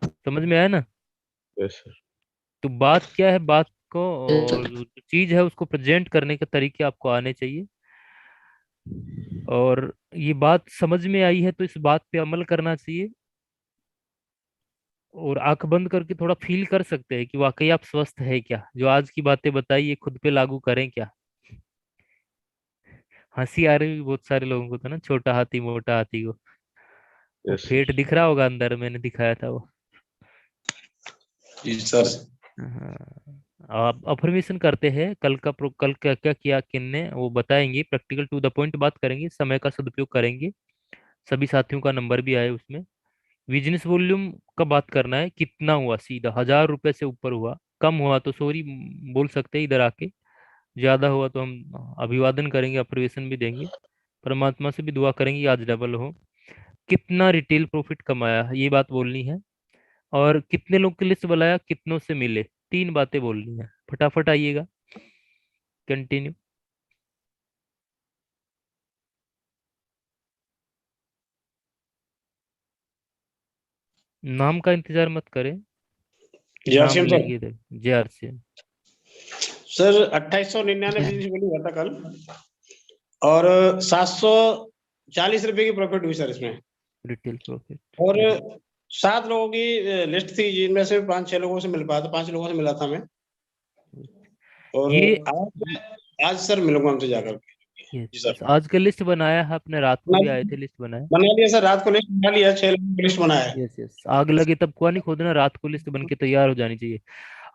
समझ में आया ना? Yes sir. तो बात क्या है, बात को और जो चीज है उसको प्रेजेंट करने के तरीके आपको आने चाहिए। और ये बात समझ में आई है तो इस बात पे अमल करना चाहिए। और आंख बंद करके थोड़ा फील कर सकते हैं कि वाकई आप स्वस्थ है क्या, जो आज की बातें बताई ये खुद पे लागू करें क्या। हंसी आ रही बहुत सारे लोगों को, तो ना छोटा हाथी मोटा हाथी को, वो यस फेट सर। दिख रहा होगा अंदर, मैंने दिखाया था वो। जी सर। हाँ, आप अफर्मेशन करते हैं। कल क्या क्या किया किनने वो बताएंगे, प्रैक्टिकल टू द पॉइंट बात करेंगे, समय का सदुपयोग करेंगे। सभी साथियों का नंबर भी आए उसमें। बिजनेस वॉल्यूम का बात करना है, कितना हुआ, सीधा 1000 रुपए से ऊपर हुआ। कम हुआ तो सॉरी बोल सकते हैं इधर आके, ज्यादा हुआ तो हम अभिवादन करेंगे, अप्रिवेशन भी देंगे, परमात्मा से भी दुआ करेंगे कि आज डबल हो। कितना रिटेल प्रॉफिट कमाया ये बात बोलनी है। और कितने लोग की लिस्ट बनाया, कितनों से मिले, 3 बातें बोलनी है। फटाफट आइएगा, कंटिन्यू। नाम का इंतजार मत करें, नाम जयसिम सर। लेंगे इधर। JR से। सर 2899 बिजनेस वैल्यू हुआ था कल, और 740 रुपए की प्रॉफिट हुई सर इसमें। Retail profit. और 7 लोगों की लिस्ट थी, जिनमें से 5-6 लोगों से मिल पाया था, 5 लोगों से मिला था मैं। और ये आज सर मिलूंगा उनसे जाकर के। जी सर। आज का लिस्ट बनाया है आपने, रात को भी आए थे लिस्ट बनाया। बना लिया सर, रात को लिस्ट बना लिया, 6 लोगों की लिस्ट बनाया है। यस यस, आग लगे तब कुआं नहीं खोदना, रात को लिस्ट बन के तैयार हो जानी चाहिए।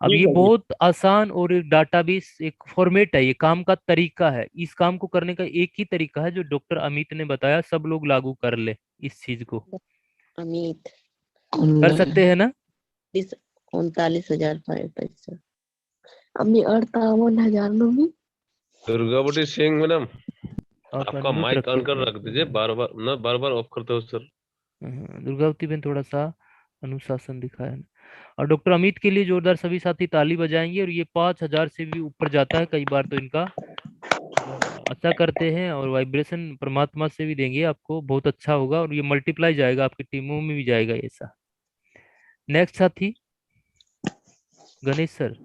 अब जी ये सर जी। बहुत आसान और एक डाटाबेस एक फॉर्मेट है, ये काम का तरीका है। इस काम को करने का एक ही तरीका है जो डॉक्टर अमित ने बताया, सब लोग लागू कर ले इस चीज को। अमित कर सकते हैं ना? 39,500 আমি 58,000 में दुर्गावती सिंह मैडम, आप आपका अनम्यूट माइक रखे ऑन कर थे। रख दीजिए, बार बार ना, बार बार ऑफ करते हो सर। दुर्गावती बहन थोड़ा सा अनुशासन दिखाया ना। और डॉक्टर अमित के लिए जोरदार सभी साथी ताली बजाएंगे। और ये 5000 से भी ऊपर जाता है कई बार, तो इनका अच्छा करते हैं। और वाइब्रेशन परमात्मा से भी देंगे आपको, बहुत अच्छा होगा। और ये मल्टीप्लाई जाएगा, आपकी टीमों में भी जाएगा ऐसा। नेक्स्ट साथी Ganesh sir.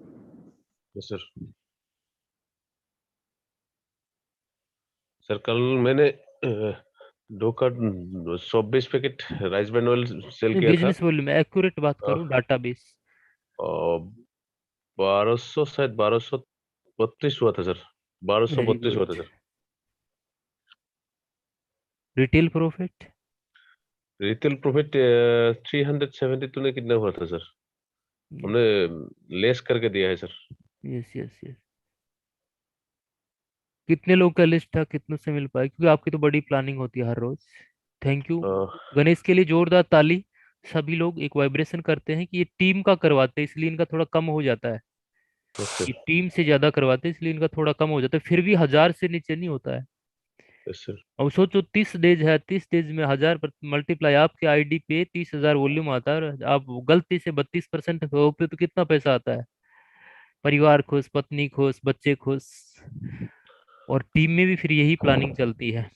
Yes sir. Sir कल मैंने दो का 24 packet rice brand oil sale नहीं, किया था। बिजनेस वॉल्यूम एक्यूरेट बात करूं, डाटाबेस। 1200, शायद 1232 हुआ था सर। वेरी 1232 हुआ था good. Sir. Retail profit. Retail profit 372 ने कितना हुआ था सर? हमने लेस करके दिया है सर। Yes yes yes. कितने लोग का लिस्ट था, कितनों से मिल पाए, क्योंकि आपकी तो बड़ी प्लानिंग होती है हर रोज। Thank you. गणेश के लिए जोरदार ताली। सभी लोग एक वाइब्रेशन करते हैं कि ये टीम का करवाते हैं इसलिए इनका थोड़ा कम हो जाता है। यस ये सर। टीम से ज्यादा करवाते हैं इसलिए इनका थोड़ा कम हो जाता है, फिर भी 1000 से नीचे नहीं होता है। Yes sir. अब सोचो 30 डेज है, 30 डेज में 1000 मल्टीप्लाई, आपके आईडी पे 30,000 वॉल्यूम आता है, और आप गलती से 32% हो पे तो कितना पैसा आता है। परिवार खुश, पत्नी खुश, बच्चे खुश। और टीम में भी फिर यही प्लानिंग चलती है।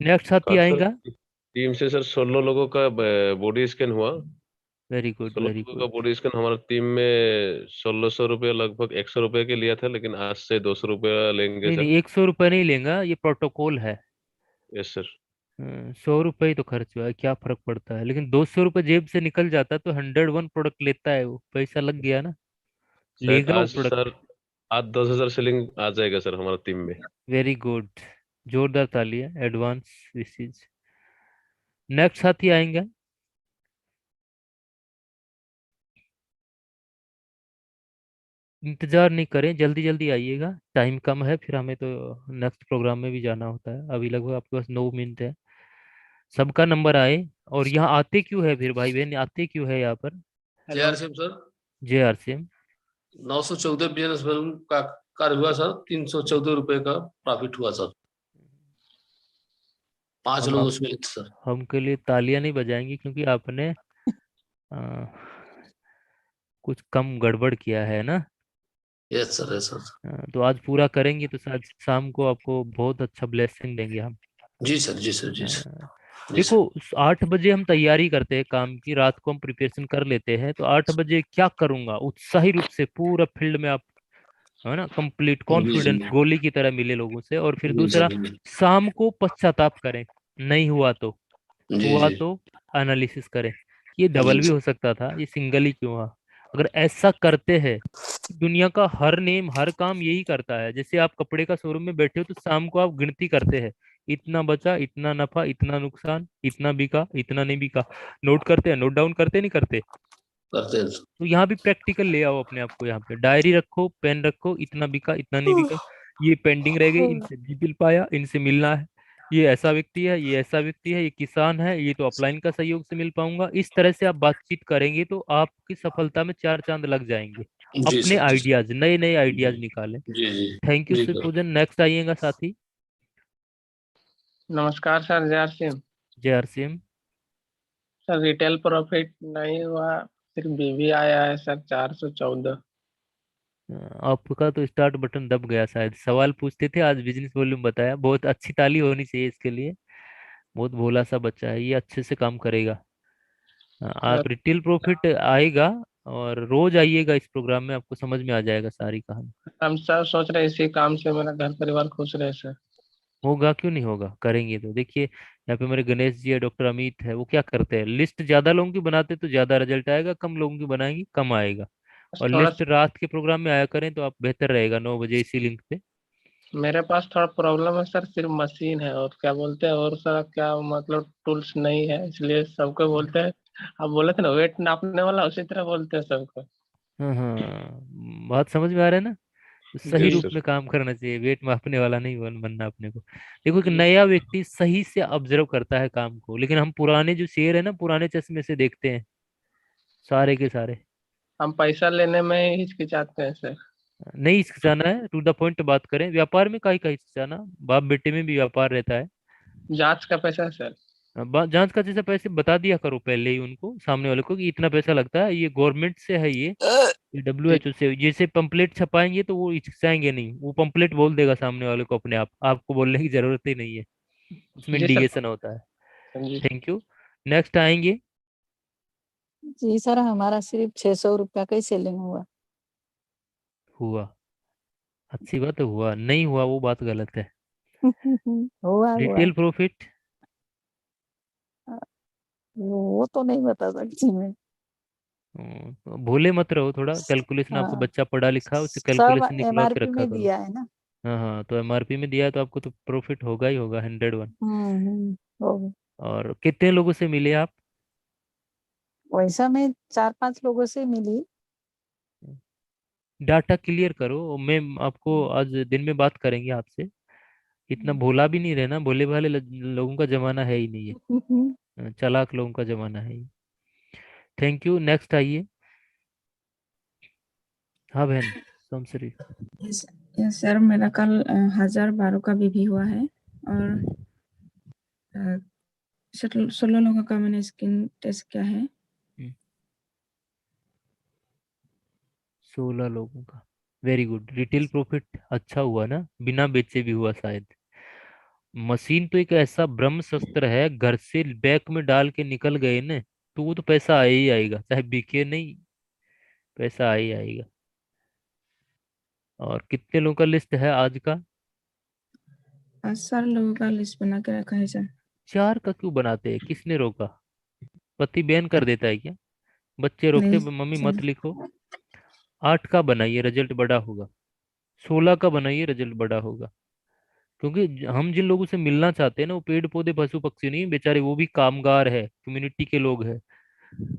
नेक्स्ट साथी कल सर आएगा। टीम से सर 16 लोगों का बॉडी स्कैन हुआ। वेरी गुड 16 वेरी लोगों का गुड। बॉडी स्कैन हमारा टीम में 1600 रुपये, लगभग 100 रुपये के लिया था, लेकिन आज से 200 रुपया लेंगे नहीं सर। नहीं, 100 रुपये नहीं लेगा, ये प्रोटोकॉल है। Yes sir. 100 रुपये ही तो खर्च हुआ है, क्या फर्क पड़ता है। लेकिन 200 रुपये जेब से निकल जाता है तो 101 प्रोडक्ट लेता है, वो पैसा लग गया ना, शायद लेगा वो आज प्रोडक्ट। सर, आज 10,000 सेलिंग आ जाएगा सर हमारा टीम में। वेरी गुड, जोरदार ताली है, एडवांस विशेष। नेक्स्ट साथी आएंगे। इंतजार नहीं करें, जल्दी जल्दी आइएगा, टाइम कम है, फिर हमें तो नेक्स्ट प्रोग्राम में भी जाना होता है। अभी लगभग आपके पास 9 मिनट है। सबका नंबर आए। और यहाँ आते क्यों है फिर भाई बहन, आते क्यों है यहाँ पर? JRCM सर, JRCM 914 बिजनेस का कार्य हुआ सर, 314 रुपए का प्रॉफिट हुआ सर, 5 हम लोग आप उसमें थे सर। हमके लिए तालियां नहीं बजाएंगे क्योंकि आपने आ, कुछ कम गड़बड़ किया है ना। Yes sir, yes sir. तो आज पूरा करेंगे तो शायद शाम को आपको बहुत अच्छा ब्लेसिंग देंगे हम। जी सर, जी सर, जी सर, अ, जी देखो, सर। 8 बजे हम तैयारी करते हैं काम की, रात को हम प्रिपरेशन कर लेते हैं, तो 8 बजे क्या करूंगा उत्साही रूप से पूरा फील्ड में आप, है ना, कंप्लीट जी कॉन्फिडेंस सर, गोली की तरह मिले लोगों से। और फिर जी सर, दूसरा, शाम को पश्चाताप करें, नहीं हुआ तो, जी हुआ जी तो एनालिसिस करें, ये जी डबल भी हो सकता था, ये सिंगल ही क्यों हुआ। अगर ऐसा करते हैं, दुनिया का हर नेम हर काम यही करता है। जैसे आप कपड़े का शोरूम में बैठे हो तो शाम को आप गिनती करते हैं, इतना बचा, इतना नफा, इतना नुकसान, इतना बिका, इतना नहीं बिका। नोट करते हैं, नोट डाउन करते नहीं करते? करते हैं सर। तो यहाँ भी प्रैक्टिकल ले आओ अपने आप को, यहाँ पे डायरी रखो, पेन रखो, इतना बिका, इतना नहीं बिका, ये पेंडिंग रह गई, इनसे नहीं मिल पाया, इनसे मिलना है, ये ऐसा व्यक्ति है, ये ऐसा व्यक्ति है, ये किसान है, ये तो अपलाइन का सहयोग से मिल पाऊंगा। इस तरह से आप बातचीत करेंगे तो आपकी सफलता में 4 चांद लग जाएंगे। जी अपने सर, जी सर, आइडियाज, नए नए आइडियाज निकालें। जी जी थैंक यू जी सर। शिवपूजन। नेक्स्ट आइएगा साथी। नमस्कार sir, JRCM। JRCM sir retail profit नहीं हुआ, सिर्फ बीवी आया है सर 414। आपका तो स्टार्ट बटन दब गया शायद। सवाल पूछते थे, आज बिजनेस वॉल्यूम बताया। बहुत अच्छी ताली होनी चाहिए इसके लिए। बहुत भोला सा बच्चा है, ये अच्छे से काम करेगा। आप रिटेल प्रॉफिट आएगा, और रोज आइएगा इस प्रोग्राम में, आपको समझ में आ जाएगा सारी कहानी। हम सब सोच रहे हैं इसी काम से मेरा घर परिवार खुश रहे सर। होगा, क्यों नहीं होगा, करेंगे तो। देखिए, यहाँ पे मेरे गणेश जी है, डॉक्टर अमित है, वो क्या करते हैं, लिस्ट ज्यादा लोगों की बनाते तो ज्यादा रिजल्ट आएगा, कम लोगों की बनाएंगे कम आएगा। और थोड़ा लिस्ट रात के प्रोग्राम में आया करें तो आप बेहतर रहेगा, 9 बजे इसी लिंक पे। मेरे पास थोड़ा प्रॉब्लम है सर, सिर्फ मशीन है और क्या बोलते हैं, और सर क्या मतलब टूल्स नहीं है, इसलिए सबको बोलते हैं। आप बोले थे ना वेट नापने वाला, उसी तरह बोलते हैं सबको। हाँ हाँ, बात समझ में आ रहा है ना। तो सही यस रूप सर। में काम करना चाहिए, वेट मापने वाला नहीं बनना अपने को। देखो, एक जी नया व्यक्ति सही से ऑब्जर्व करता है काम को, लेकिन हम पुराने जो शेर है ना, पुराने चश्मे से देखते हैं सारे के सारे। हम पैसा लेने में ही हिचकिचाते हैं सर। नहीं हिचकिचाना है, टू द पॉइंट बात करें। व्यापार में काहे का हिचकिचाना, बाप बेटे में भी व्यापार रहता है। जांच का पैसा है सर। जांच का जैसे पैसे बता दिया करो पहले ही उनको, सामने वाले को, कि इतना पैसा लगता है, ये गवर्नमेंट से है, ये जी WHO से। जैसे पंपलेट छपाएंगे तो वो हिचकिचाएंगे नहीं, वो पंपलेट बोल देगा सामने वाले को अपने आप, आपको बोलने की जरूरत ही नहीं है, उसमें जी सर। इंडिकेशन होता है। जी थैंक यू। नेक्स्ट आएंगे। जी सर, हमारा सिर्फ 600 रुपया का ही सेलिंग हुआ। हुआ, अच्छी बात है, हुआ। नहीं हुआ वो बात गलत है। हुआ हुआ। रिटेल प्रॉफिट वो तो नहीं बता सकती मैं। भूले मत रहो, थोड़ा कैलकुलेशन, आपका हाँ, बच्चा पढ़ा लिखा है, उससे सब कैलकुलेशन निकलवा के MRP रखा में करो। दिया है ना। हाँ हाँ, तो MRP में दिया है तो आपको तो प्रॉफिट होगा ही होगा, 101। हो गया। और कितने लोगों से मिले आप? वैसा मैं 4-5 लोगों से मिली। डाटा क्लियर करो, मैं आपको आज दिन में बात करेंगे आपसे। इतना भोला भी नहीं रहना, भोले भाले लोगों का जमाना है ही नहीं है, चालाक लोगों का जमाना है ही। Thank you. नेक्स्ट आइए। हाँ बहन सोमश्री। यस यस सर, मेरा कल 1012 का भी हुआ है, और 16 लोगों का मैंने स्किन टेस्ट किया है। 16 लोगों का, वेरी गुड। रिटेल प्रॉफिट अच्छा हुआ ना, बिना बेचे भी हुआ शायद। मशीन तो एक ऐसा ब्रह्म शस्त्र है, घर से बैग में डाल के निकल गए ना, तो वो तो पैसा आ ही आएगा, चाहे बिके नहीं, पैसा आ ही आएगा। और कितने लोगों का लिस्ट है आज का? 7 लोगों का लिस्ट बना के रखा है सर। 4 का क्यों बनाते हैं, किसने रोका? पति बैन कर देता है क्या? बच्चे रोकते, नहीं मम्मी मत सर। लिखो। 8 का बनाइए, रिजल्ट बड़ा होगा। 16 का बनाइए, रिजल्ट बड़ा होगा। क्योंकि हम जिन लोगों से मिलना चाहते हैं ना, वो पेड़ पौधे पशु पक्षी नहीं बेचारे, वो भी कामगार है, कम्युनिटी के लोग हैं।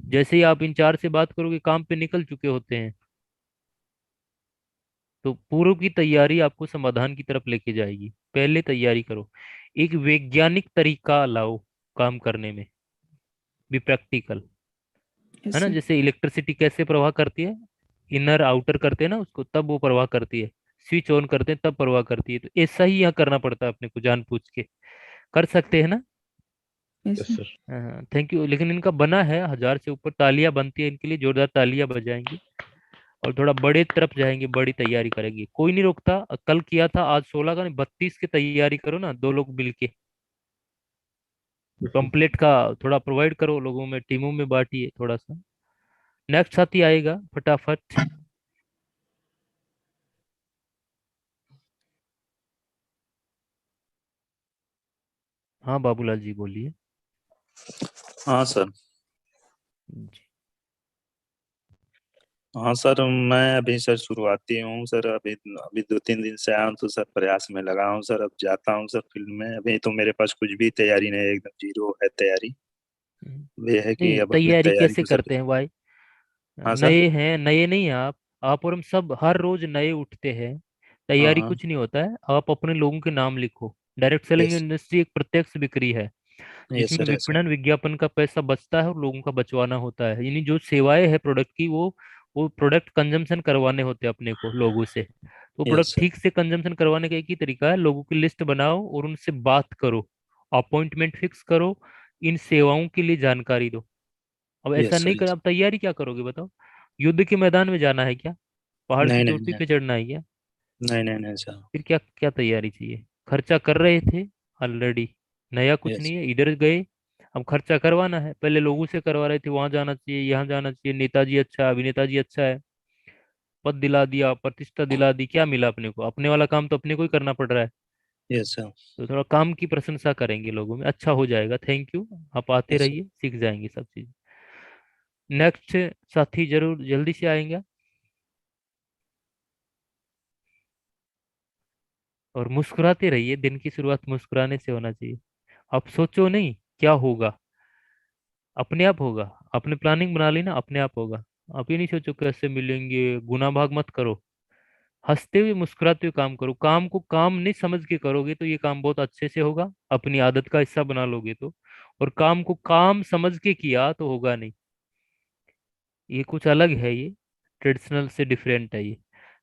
जैसे ही आप इन 4 से बात करोगे, काम पे निकल चुके होते हैं। तो पूर्व की तैयारी आपको समाधान की तरफ लेके जाएगी, पहले तैयारी करो, एक वैज्ञानिक तरीका लाओ। काम करने में, भी प्रैक्टिकल, यस है ना। सर। जैसे इलेक्ट्रिसिटी कैसे प्रवाह करती है, इनर आउटर करते हैं ना उसको, तब वो प्रवाह करती है। स्विच ऑन करते हैं तब प्रवाह करती है। तो ऐसा ही यहाँ करना पड़ता है अपने को, जानबूझ के कर सकते हैं ना। Yes yes sir. Sir. Thank you. लेकिन इनका बना है 1000 से ऊपर, तालियां बनती है इनके लिए, जोरदार तालियां बजाएंगे और थोड़ा बड़े तरफ जाएंगे, बड़ी तैयारी करेंगे। कोई नहीं रोकता, कल किया था, आज 16 का नहीं 32 की तैयारी करो ना, 2 लोग मिलके। पंपलेट का थोड़ा प्रोवाइड करो लोगों में, टीमों में बांटिए थोड़ा सा। नेक्स्ट साथी आएगा फटाफट। हाँ बाबूलाल जी बोलिए। हाँ सर। जी। हाँ सर, मैं अभी सर शुरुआती हूँ सर। अभी अभी 2-3 दिन से आया हूँ, तो सर प्रयास में लगा हूँ सर। अब जाता हूँ सर फील्ड में। अभी तो मेरे पास कुछ भी तैयारी नहीं है, एकदम जीरो है तैयारी। वे है कि नहीं, अब अपने तैयारी तैयारी कैसे को सर। करते हैं भाई? हाँ सर। नए हैं, नए नहीं हैं आप और हम सब हर रोज नए उठते हैं। हाँ तैयारी हाँ। कुछ नहीं होता है। आप अपने लोगों के नाम लिखो। Direct selling yes. इंडस्ट्री एक प्रत्यक्ष बिक्री है, यस जिसमें सर। Yes sir. विपणन विज्ञापन का पैसा बचता है और लोगों का बचवाना होता है। यानी जो सेवाएं है प्रोडक्ट की, वो प्रोडक्ट कंजम्पशन करवाने होते हैं अपने को लोगों से। तो यस प्रोडक्ट सर। ठीक से कंजम्पशन करवाने का एक ही तरीका है, लोगों की लिस्ट बनाओ और उनसे बात करो, अपॉइंटमेंट फिक्स करो, इन सेवाओं के लिए जानकारी दो। अब ऐसा यस नहीं सर। कर, अब तैयारी क्या करोगे बताओ? युद्ध के मैदान में जाना है क्या? पहाड़ की नहीं नहीं चोटी नहीं। पे चढ़ना है क्या? नहीं नहीं नहीं सर। फिर क्या क्या तैयारी चाहिए? खर्चा कर रहे थे ऑलरेडी, नया कुछ यस। नहीं है। इधर गए, अब खर्चा करवाना है। पहले लोगों से करवा रहे थे, वहां जाना चाहिए, यहाँ जाना चाहिए, नेताजी अच्छा है, अभिनेता जी अच्छा है, पद दिला दिया, प्रतिष्ठा दिला दी, क्या मिला अपने को? अपने वाला काम तो अपने को ही करना पड़ रहा है। Yes sir. तो थोड़ा काम की प्रशंसा करेंगे लोगों में, अच्छा हो जाएगा। Thank you. आप आते यस सर। रहिए, सीख जाएंगे सब चीज। नेक्स्ट साथी जरूर जल्दी से आएंगे। और मुस्कुराते रहिए, दिन की शुरुआत मुस्कुराने से होना चाहिए। आप सोचो नहीं क्या होगा, अपने आप होगा। आपने प्लानिंग बना ली ना, अपने आप होगा। आप ये नहीं सोचो कैसे मिलेंगे, गुना भाग मत करो। हंसते हुए मुस्कुराते हुए काम करो। काम को काम नहीं समझ के करोगे तो ये काम बहुत अच्छे से होगा, अपनी आदत का हिस्सा बना लोगे तो। और काम को काम समझ के किया तो होगा नहीं। ये कुछ अलग है, ये ट्रेडिशनल से डिफरेंट है ये।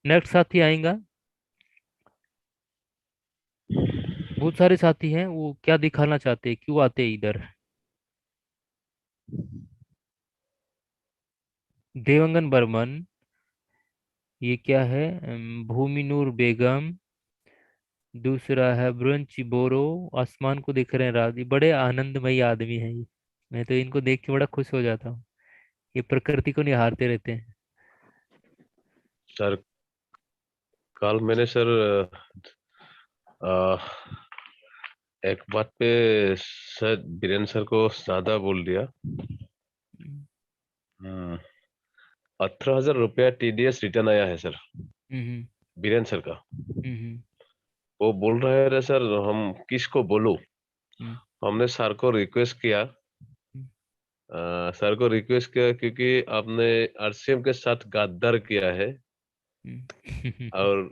नेक्स्ट साथी आएगा। बहुत सारे साथी हैं, वो क्या दिखाना चाहते हैं, क्यों आते हैं इधर? देवंगन बर्मन, ये क्या है? भूमि नूर बेगम, दूसरा है ब्रंची बोरो। आसमान को देख रहे हैं रात, ये बड़े आनंदमयी आदमी है ये। मैं तो इनको देख के बड़ा खुश हो जाता हूँ। ये प्रकृति को निहारते रहते हैं। सर कल मैंने सर अ, एक बात पे सर बीरेन्द्र सर को ज्यादा बोल दिया। 18,000 रुपया TDS रिटर्न आया है सर, हम्म बीरेन्द्र सर का। हम्म वो बोल रहे हैं सर हम किसको बोलूं। हम्म हमने सर को रिक्वेस्ट किया, सर को रिक्वेस्ट किया क्योंकि आपने RCM के साथ गद्दार किया है हम्म। और